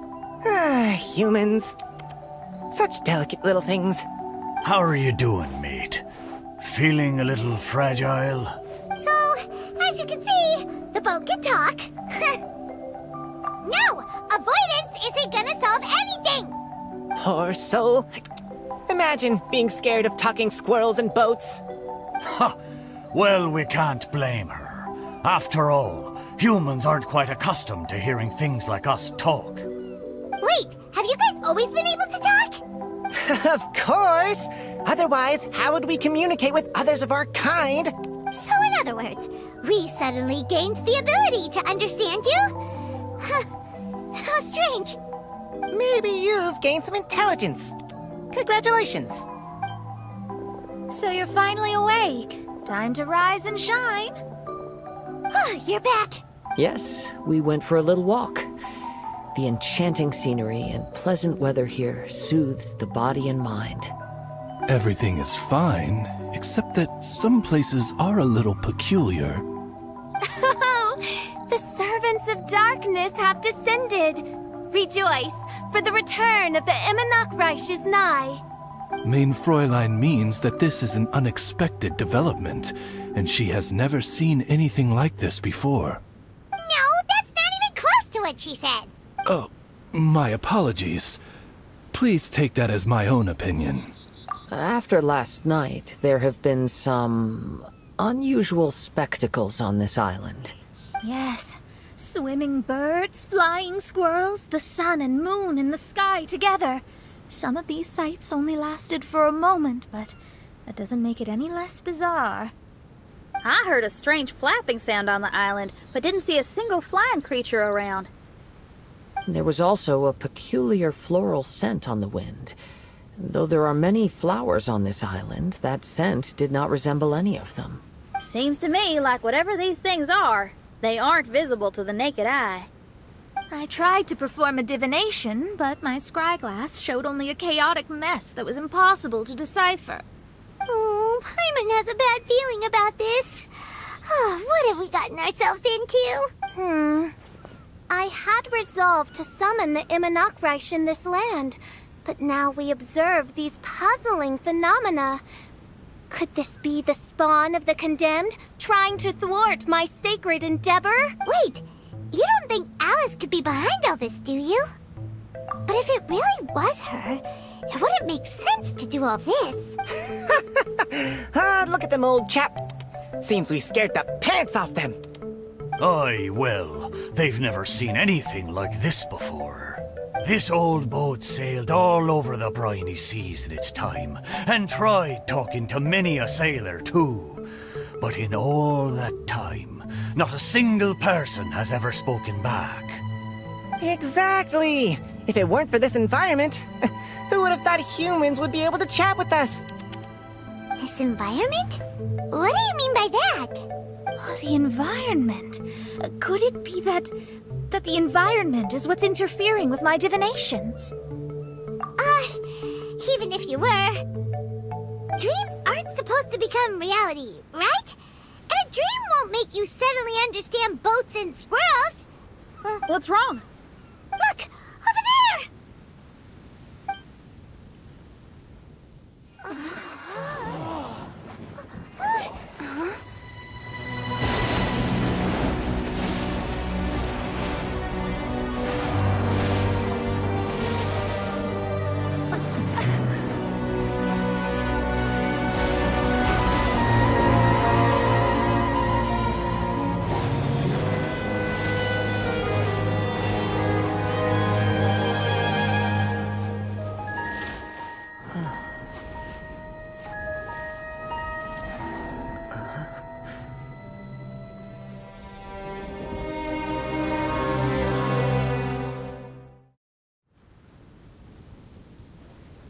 Humans. Such delicate little things. How are you doing, mate? Feeling a little fragile? So, as you can see, the boat can talk. No! Avoidance isn't gonna solve anything! Poor soul. Imagine being scared of talking squirrels and boats. Ha! Well, we can't blame her. After all, humans aren't quite accustomed to hearing things like us talk. Wait, have you guys always been able to talk? Of course! Otherwise, how would we communicate with others of our kind? So in other words, we suddenly gained the ability to understand you? How strange. Maybe you've gained some intelligence. Congratulations. So you're finally awake. Time to rise and shine. You're back. Yes, we went for a little walk. The enchanting scenery and pleasant weather here soothes the body and mind. Everything is fine, except that some places are a little peculiar. The servants of darkness have descended. Rejoice, for the return of the Reich is nigh. Main Fräulein means that this is an unexpected development, and she has never seen anything like this before. No, that's not even close to what she said. Oh, my apologies. Please take that as my own opinion. After last night, there have been some unusual spectacles on this island. Yes. Swimming birds, flying squirrels, the sun and moon in the sky together. Some of these sights only lasted for a moment, but that doesn't make it any less bizarre. I heard a strange flapping sound on the island, but didn't see a single flying creature around. There was also a peculiar floral scent on the wind, Though there are many flowers on this island, that scent did not resemble any of them. Seems to me like whatever these things are, they aren't visible to the naked eye. I tried to perform a divination, but my scryglass showed only a chaotic mess that was impossible to decipher. Oh, Paimon has a bad feeling about this. What have we gotten ourselves into? I had resolved to summon the Imanok in this land, but now we observe these puzzling phenomena. Could this be the spawn of the condemned, trying to thwart my sacred endeavor? Wait, you don't think Alice could be behind all this, do you? But if it really was her, it wouldn't make sense to do all this. Look at them, old chap. Seems we scared the pants off them. Aye, well, they've never seen anything like this before. This old boat sailed all over the briny seas in its time, and tried talking to many a sailor too. But in all that time, not a single person has ever spoken back. Exactly. If it weren't for this environment, who would have thought humans would be able to chat with us? This environment? What do you mean by that? Oh, the environment. Could it be that the environment is what's interfering with my divinations? Even if you were, dreams aren't supposed to become reality, right? And a dream won't make you suddenly understand boats and squirrels. What's wrong? Look! Over there!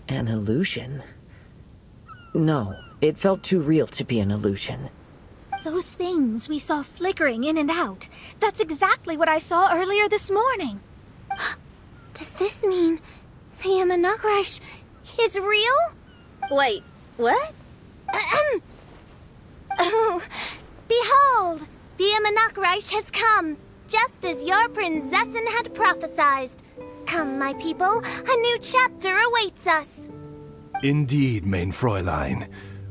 An illusion? No, it felt too real to be an illusion. Those things we saw flickering in and out. That's exactly what I saw earlier this morning. Does this mean the Imanok is real? Wait, what? Oh, behold! The Imanok has come, just as your Prinzessin had prophesied. Come, my people, a new chapter awaits us. Indeed, main Fräulein.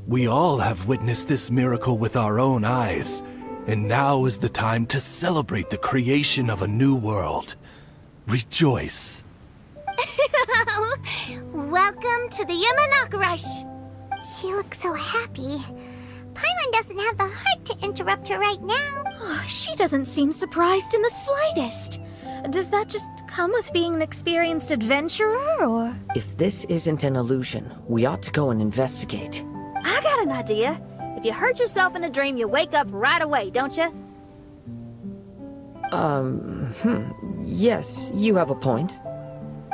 We all have witnessed this miracle with our own eyes, and now is the time to celebrate the creation of a new world. Rejoice. Welcome to the Imanok. She looks so happy. Paimon doesn't have the heart to interrupt her right now. Oh, she doesn't seem surprised in the slightest. Does that just come with being an experienced adventurer, or...? If this isn't an illusion, we ought to go and investigate. I got an idea. If you hurt yourself in a dream, you wake up right away, don't you? Yes, you have a point.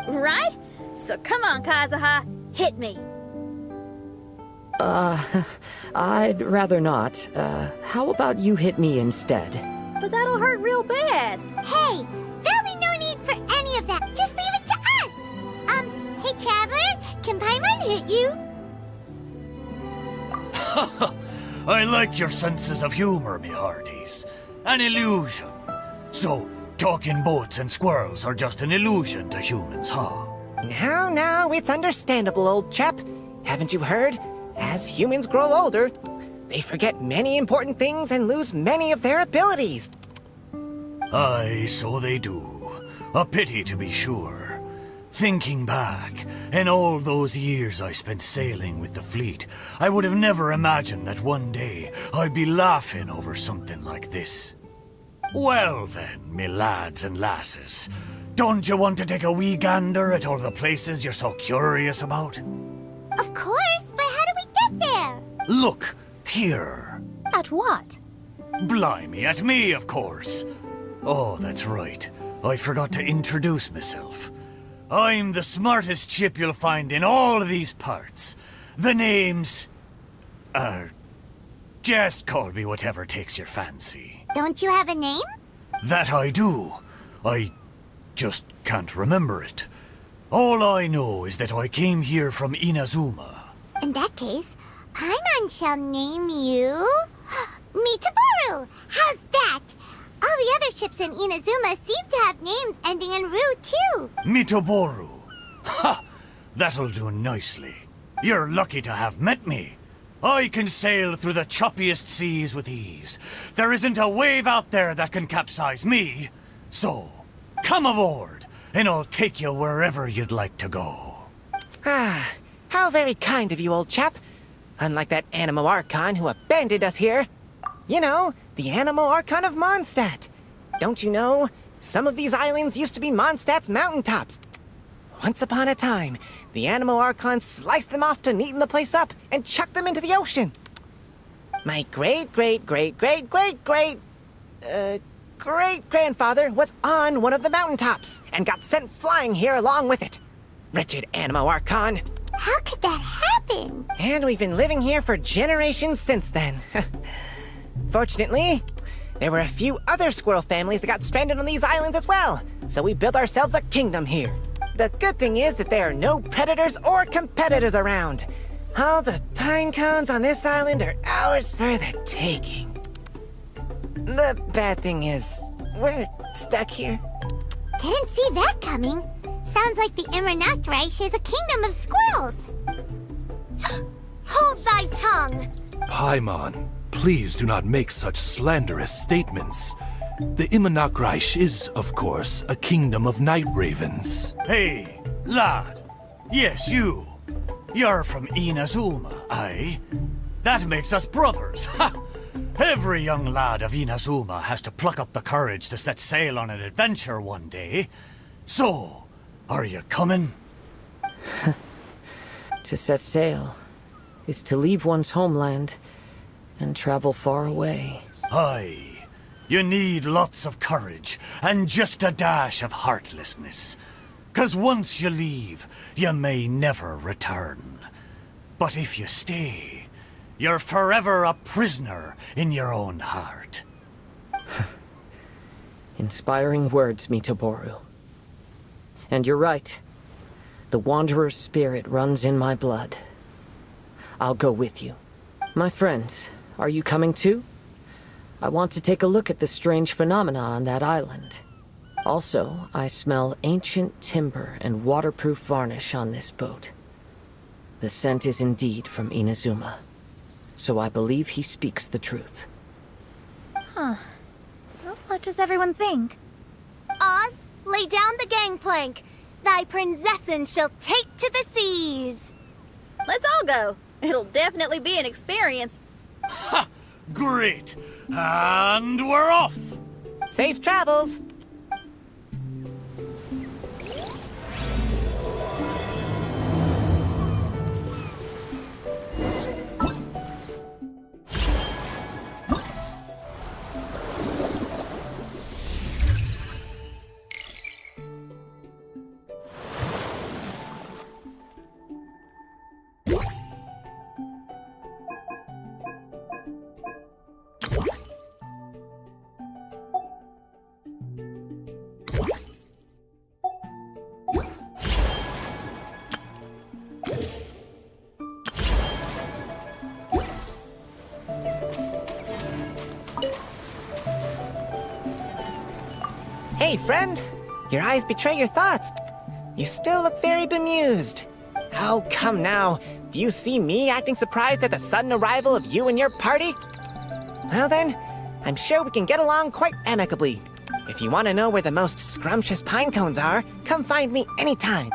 Right? So come on, Kazuha, hit me. I'd rather not. How about you hit me instead? But that'll hurt real bad. Hey, there'll be no need for any of that. Just leave it to us. Hey, Traveler, can Paimon hit you? I like your senses of humor, me hearties. An illusion. So, talking boats and squirrels are just an illusion to humans, huh? Now, it's understandable, old chap. Haven't you heard? As humans grow older, they forget many important things and lose many of their abilities. Aye, so they do. A pity, to be sure. Thinking back, in all those years I spent sailing with the fleet, I would have never imagined that one day I'd be laughing over something like this. Well then, me lads and lasses, don't you want to take a wee gander at all the places you're so curious about? Of course, but how do we get there? Look, here. At what? Blimey, at me, of course. Oh, that's right. I forgot to introduce myself. I'm the smartest chip you'll find in all these parts. The name's... just call me whatever takes your fancy. Don't you have a name? That I do. I just can't remember it. All I know is that I came here from Inazuma. In that case, Paimon shall name you... Mitaboru! How's that? All the other ships in Inazuma seem to have names ending in Ru, too. Mitoboru. Ha! That'll do nicely. You're lucky to have met me. I can sail through the choppiest seas with ease. There isn't a wave out there that can capsize me. So, come aboard, and I'll take you wherever you'd like to go. Ah, how very kind of you, old chap. Unlike that Animo Archon who abandoned us here. You know, the Animo Archon of Mondstadt. Don't you know, some of these islands used to be Mondstadt's mountaintops. Once upon a time, the Animo Archon sliced them off to neaten the place up and chucked them into the ocean. My great-grandfather was on one of the mountaintops and got sent flying here along with it. Wretched Animo Archon. How could that happen? And we've been living here for generations since then. Fortunately, there were a few other squirrel families that got stranded on these islands as well, so we built ourselves a kingdom here. The good thing is that there are no predators or competitors around. All the pine cones on this island are ours for the taking. The bad thing is, we're stuck here. Didn't see that coming. Sounds like the Immernachtreich is a kingdom of squirrels. Hold thy tongue! Paimon, please do not make such slanderous statements. The Immernachtreich is, of course, a kingdom of night ravens. Hey, lad. Yes, you. You're from Inazuma, aye? That makes us brothers, ha! Every young lad of Inazuma has to pluck up the courage to set sail on an adventure one day. So, are you coming? To set sail is to leave one's homeland and travel far away. Aye. You need lots of courage and just a dash of heartlessness. 'Cause once you leave, you may never return. But if you stay, you're forever a prisoner in your own heart. Inspiring words, Mitoboru. And you're right. The Wanderer's spirit runs in my blood. I'll go with you. My friends, are you coming too? I want to take a look at the strange phenomena on that island. Also, I smell ancient timber and waterproof varnish on this boat. The scent is indeed from Inazuma, so I believe he speaks the truth. Huh. Well, what does everyone think? Oz, lay down the gangplank. Thy princessin shall take to the seas. Let's all go. It'll definitely be an experience. Ha! Great! And we're off! Safe travels! Hey, friend! Your eyes betray your thoughts. You still look very bemused. Oh, come now. Do you see me acting surprised at the sudden arrival of you and your party? Well then, I'm sure we can get along quite amicably. If you want to know where the most scrumptious pine cones are, come find me anytime.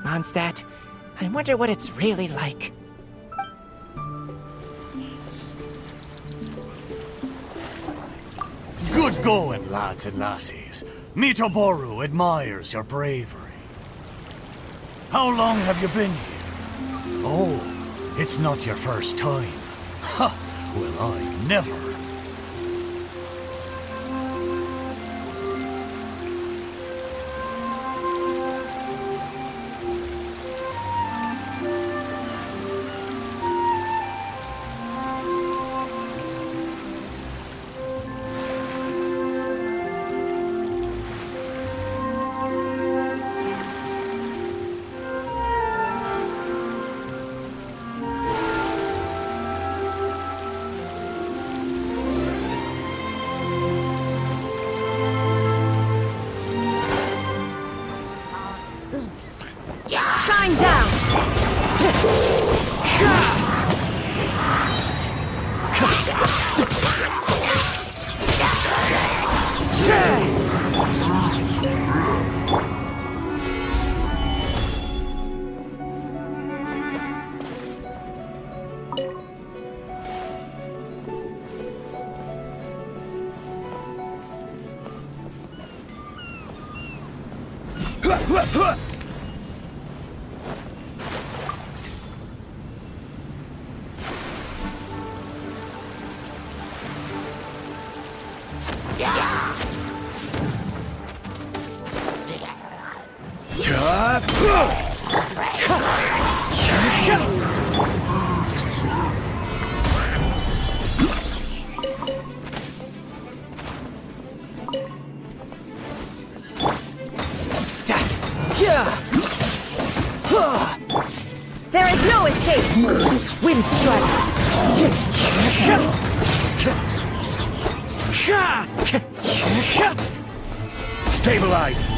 Mondstadt, I wonder what it's really like. Good going, lads and lassies. Mitoboru admires your bravery. How long have you been here? Oh, it's not your first time. Ha! Well, I never. Going down! There is no escape! Wind Stabilize!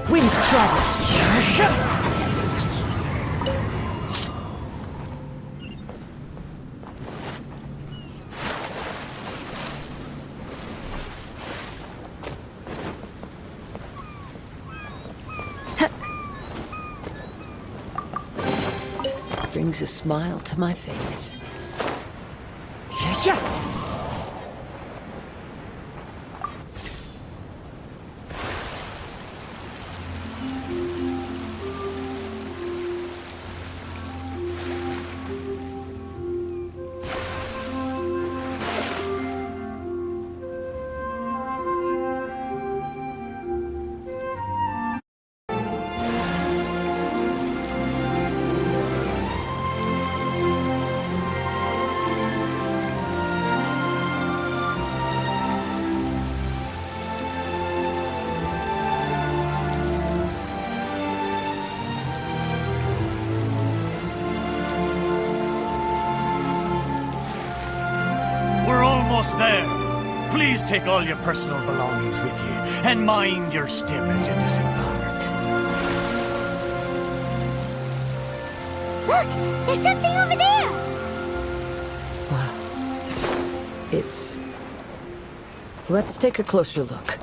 Wind strike! Brings a smile to my face. We're almost there. Please take all your personal belongings with you, and mind your step as you disembark. Look! There's something over there! Wow. It's... Let's take a closer look.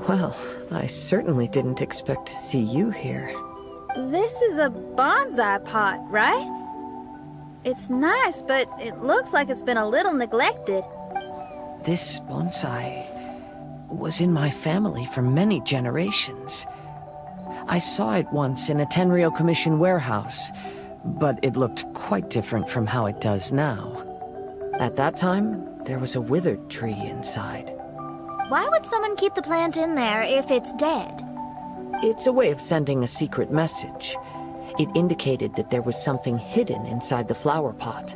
Well, I certainly didn't expect to see you here. This is a bonsai pot, right? It's nice, but it looks like it's been a little neglected. This bonsai was in my family for many generations. I saw it once in a Tenryo Commission warehouse, but it looked quite different from how it does now. At that time, there was a withered tree inside. Why would someone keep the plant in there if it's dead? It's a way of sending a secret message. It indicated that there was something hidden inside the flower pot.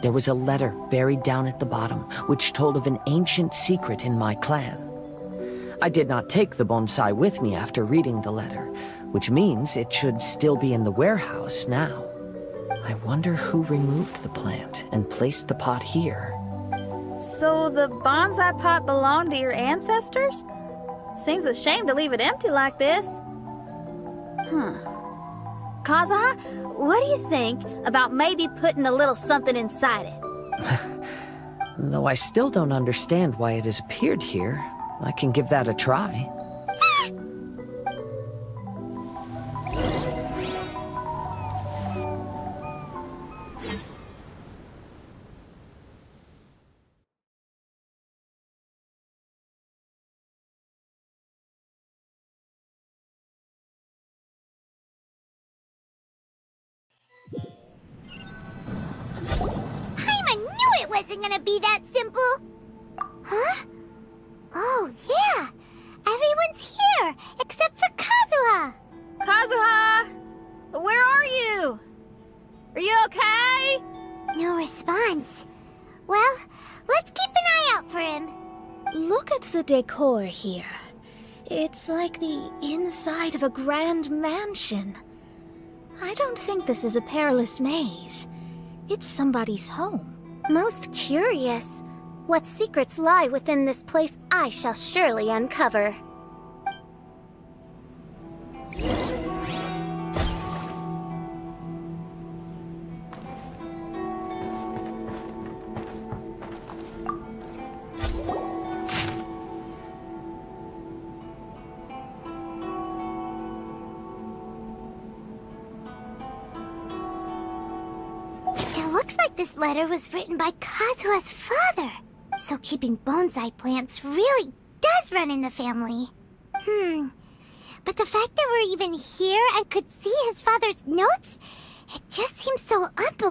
There was a letter buried down at the bottom, which told of an ancient secret in my clan. I did not take the bonsai with me after reading the letter, which means it should still be in the warehouse now. I wonder who removed the plant and placed the pot here. So the bonsai pot belonged to your ancestors? Seems a shame to leave it empty like this. Kazuha, what do you think about maybe putting a little something inside it? Though I still don't understand why it has appeared here, I can give that a try. wasn't gonna be that simple. Huh? Oh, yeah. Everyone's here, except for Kazuha. Kazuha! Where are you? Are you okay? No response. Well, let's keep an eye out for him. Look at the decor here. It's like the inside of a grand mansion. I don't think this is a perilous maze. It's somebody's home. Most curious. What secrets lie within this place I shall surely uncover. It looks like this letter was written by Kazuha's father. So keeping bonsai plants really does run in the family. But the fact that we're even here and could see his father's notes, it just seems so unbelievable.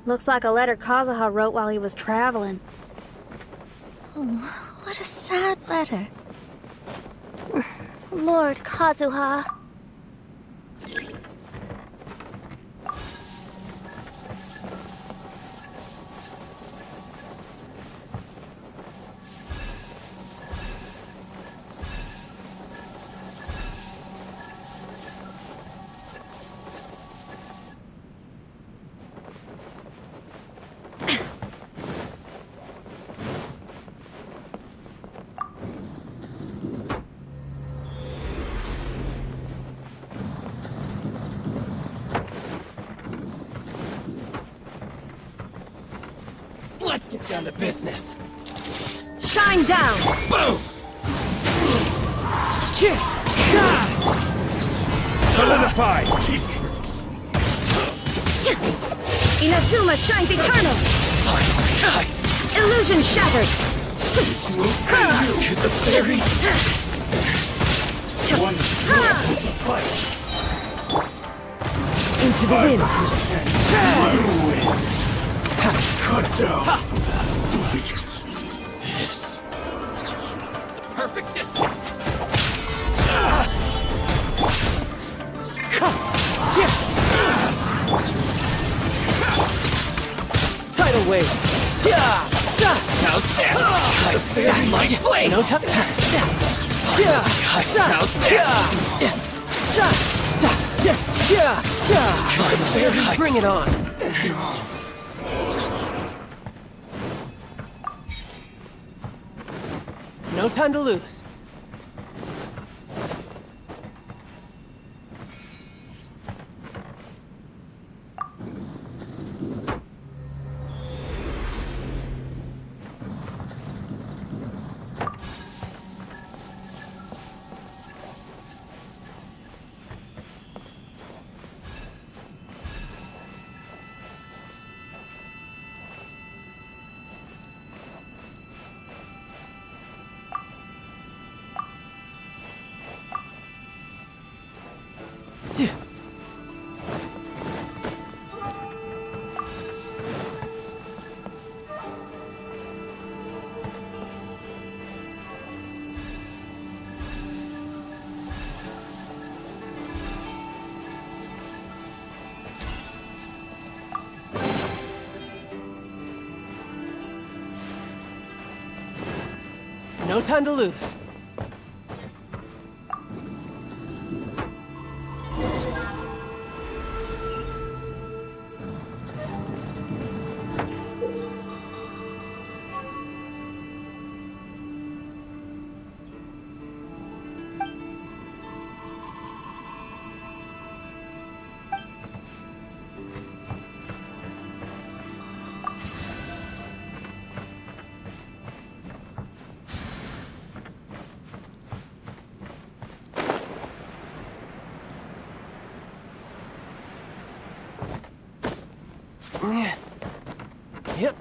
Looks like a letter Kazuha wrote while he was traveling. Oh, what a sad letter. Lord Kazuha. Let's get down to business. Shine down! Boom! Solidify! Inazuma shines eternal! Illusion shattered! To the very one was a fight. Into the wind! Cut down! This. Perfect distance! Tidal wave! How's that? My blade! No time! How's that? Bring it on! No time to lose. No time to lose. Yep.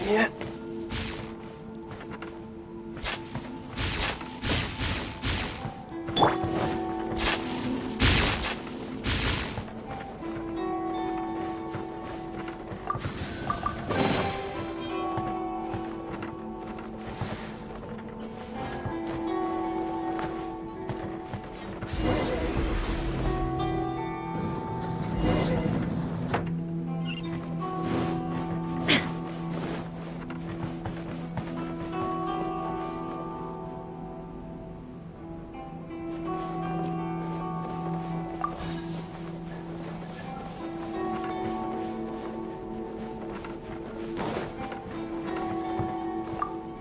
Yeah.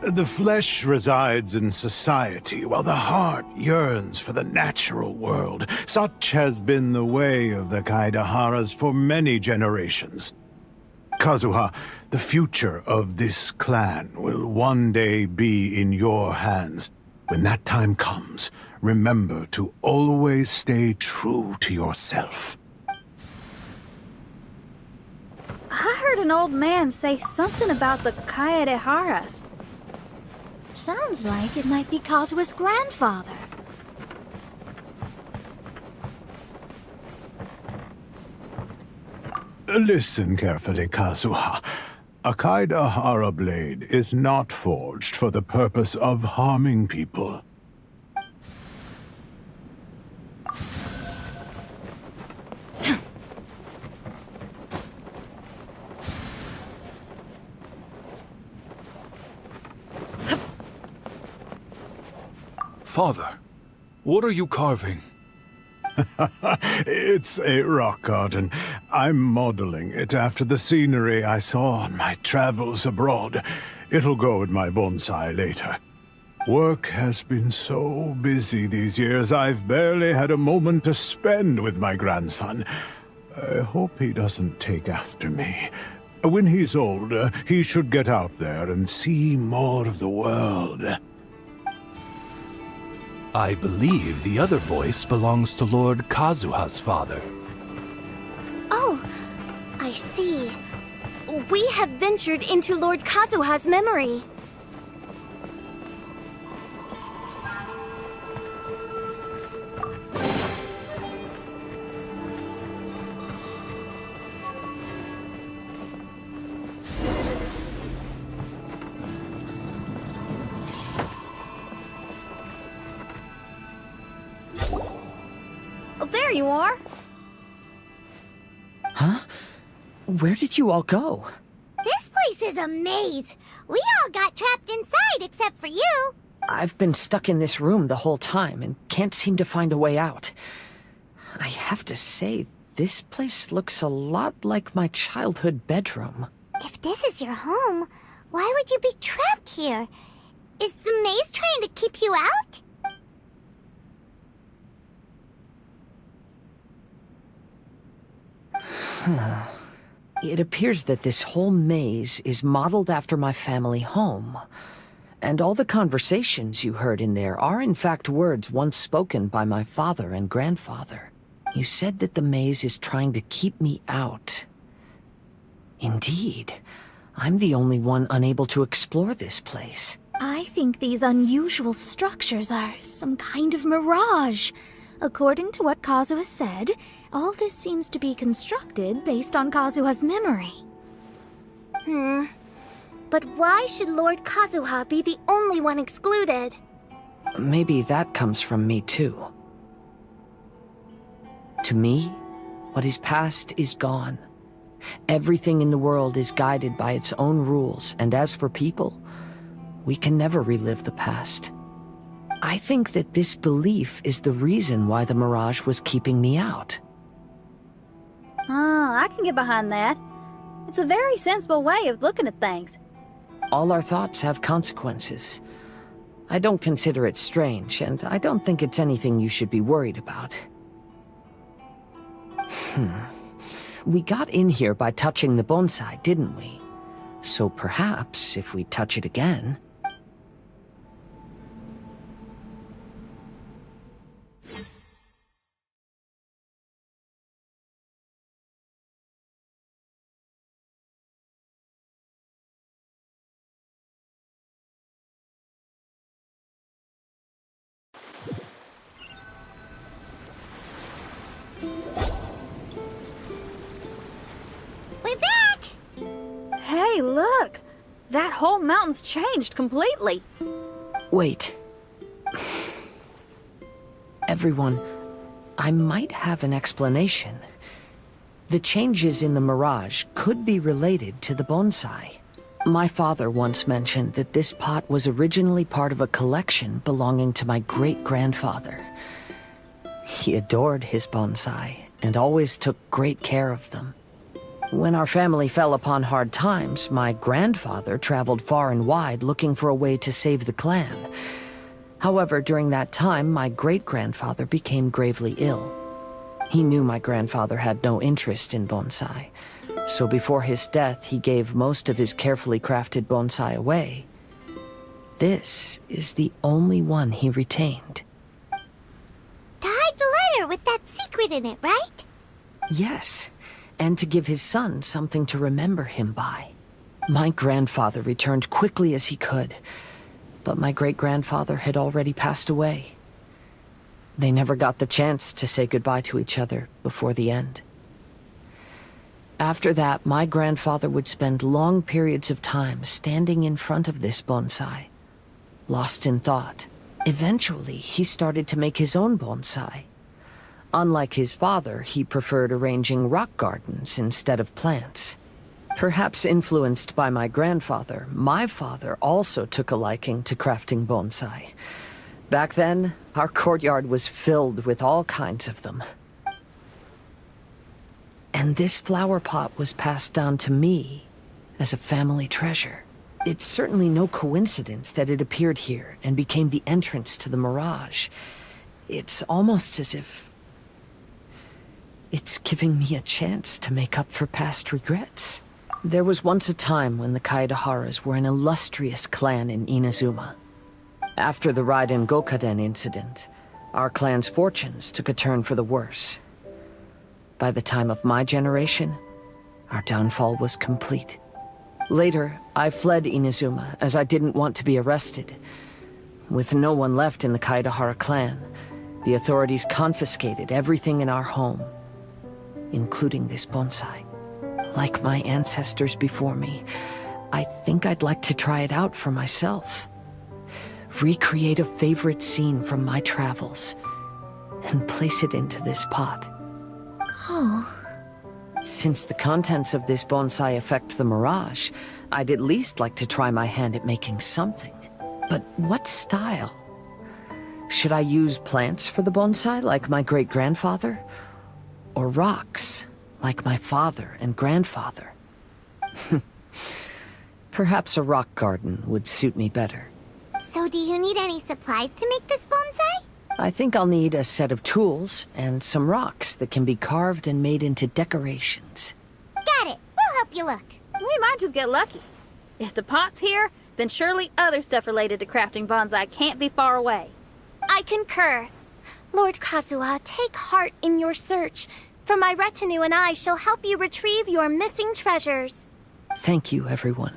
The flesh resides in society, while the heart yearns for the natural world. Such has been the way of the Kaidaharas for many generations. Kazuha, the future of this clan will one day be in your hands. When that time comes, remember to always stay true to yourself. I heard an old man say something about the Kaidaharas. Sounds like it might be Kazuha's grandfather. Listen carefully, Kazuha. A Kaidahara blade is not forged for the purpose of harming people. Father, what are you carving? It's a rock garden. I'm modeling it after the scenery I saw on my travels abroad. It'll go in my bonsai later. Work has been so busy these years, I've barely had a moment to spend with my grandson. I hope he doesn't take after me. When he's older, he should get out there and see more of the world. I believe the other voice belongs to Lord Kazuha's father. Oh, I see. We have ventured into Lord Kazuha's memory. There you are. Huh? Where did you all go? This place is a maze. We all got trapped inside except for you. I've been stuck in this room the whole time and can't seem to find a way out. I have to say, this place looks a lot like my childhood bedroom. If this is your home, why would you be trapped here? Is the maze trying to keep you out? It appears that this whole maze is modeled after my family home. And all the conversations you heard in there are in fact words once spoken by my father and grandfather. You said that the maze is trying to keep me out. Indeed. I'm the only one unable to explore this place. I think these unusual structures are some kind of mirage. According to what Kazuha said, all this seems to be constructed based on Kazuha's memory. But why should Lord Kazuha be the only one excluded? Maybe that comes from me too. To me, what is past is gone. Everything in the world is guided by its own rules, and as for people, we can never relive the past. I think that this belief is the reason why the mirage was keeping me out. I can get behind that. It's a very sensible way of looking at things. All our thoughts have consequences. I don't consider it strange, and I don't think it's anything you should be worried about. We got in here by touching the bonsai, didn't we? So perhaps, if we touch it again... We're back! Hey, look! That whole mountain's changed completely. Wait. Everyone, I might have an explanation. The changes in the mirage could be related to the bonsai. My father once mentioned that this pot was originally part of a collection belonging to my great-grandfather. He adored his bonsai and always took great care of them. When our family fell upon hard times, my grandfather traveled far and wide looking for a way to save the clan. However, during that time, my great-grandfather became gravely ill. He knew my grandfather had no interest in bonsai, so before his death, he gave most of his carefully crafted bonsai away. This is the only one he retained. To hide the letter with that secret in it, right? Yes, and to give his son something to remember him by. My grandfather returned quickly as he could, but my great-grandfather had already passed away. They never got the chance to say goodbye to each other before the end. After that, my grandfather would spend long periods of time standing in front of this bonsai, lost in thought. Eventually, he started to make his own bonsai. Unlike his father, he preferred arranging rock gardens instead of plants. Perhaps influenced by my grandfather, my father also took a liking to crafting bonsai. Back then, our courtyard was filled with all kinds of them. And this flower pot was passed down to me as a family treasure. It's certainly no coincidence that it appeared here and became the entrance to the Mirage. It's almost as if it's giving me a chance to make up for past regrets. There was once a time when the Kaidaharas were an illustrious clan in Inazuma. After the Raiden Gokaden incident, our clan's fortunes took a turn for the worse. By the time of my generation, our downfall was complete. Later, I fled Inazuma as I didn't want to be arrested. With no one left in the Kaidahara clan, the authorities confiscated everything in our home, including this bonsai. Like my ancestors before me, I think I'd like to try it out for myself. Recreate a favorite scene from my travels, and place it into this pot. Oh. Since the contents of this bonsai affect the Mirage, I'd at least like to try my hand at making something. But what style? Should I use plants for the bonsai, like my great-grandfather? Or rocks, like my father and grandfather? Perhaps a rock garden would suit me better. So do you need any supplies to make this bonsai? I think I'll need a set of tools and some rocks that can be carved and made into decorations. Got it. We'll help you look. We might just get lucky. If the pot's here, then surely other stuff related to crafting bonsai can't be far away. I concur. Lord Kazuha, take heart in your search, for my retinue and I shall help you retrieve your missing treasures. Thank you, everyone.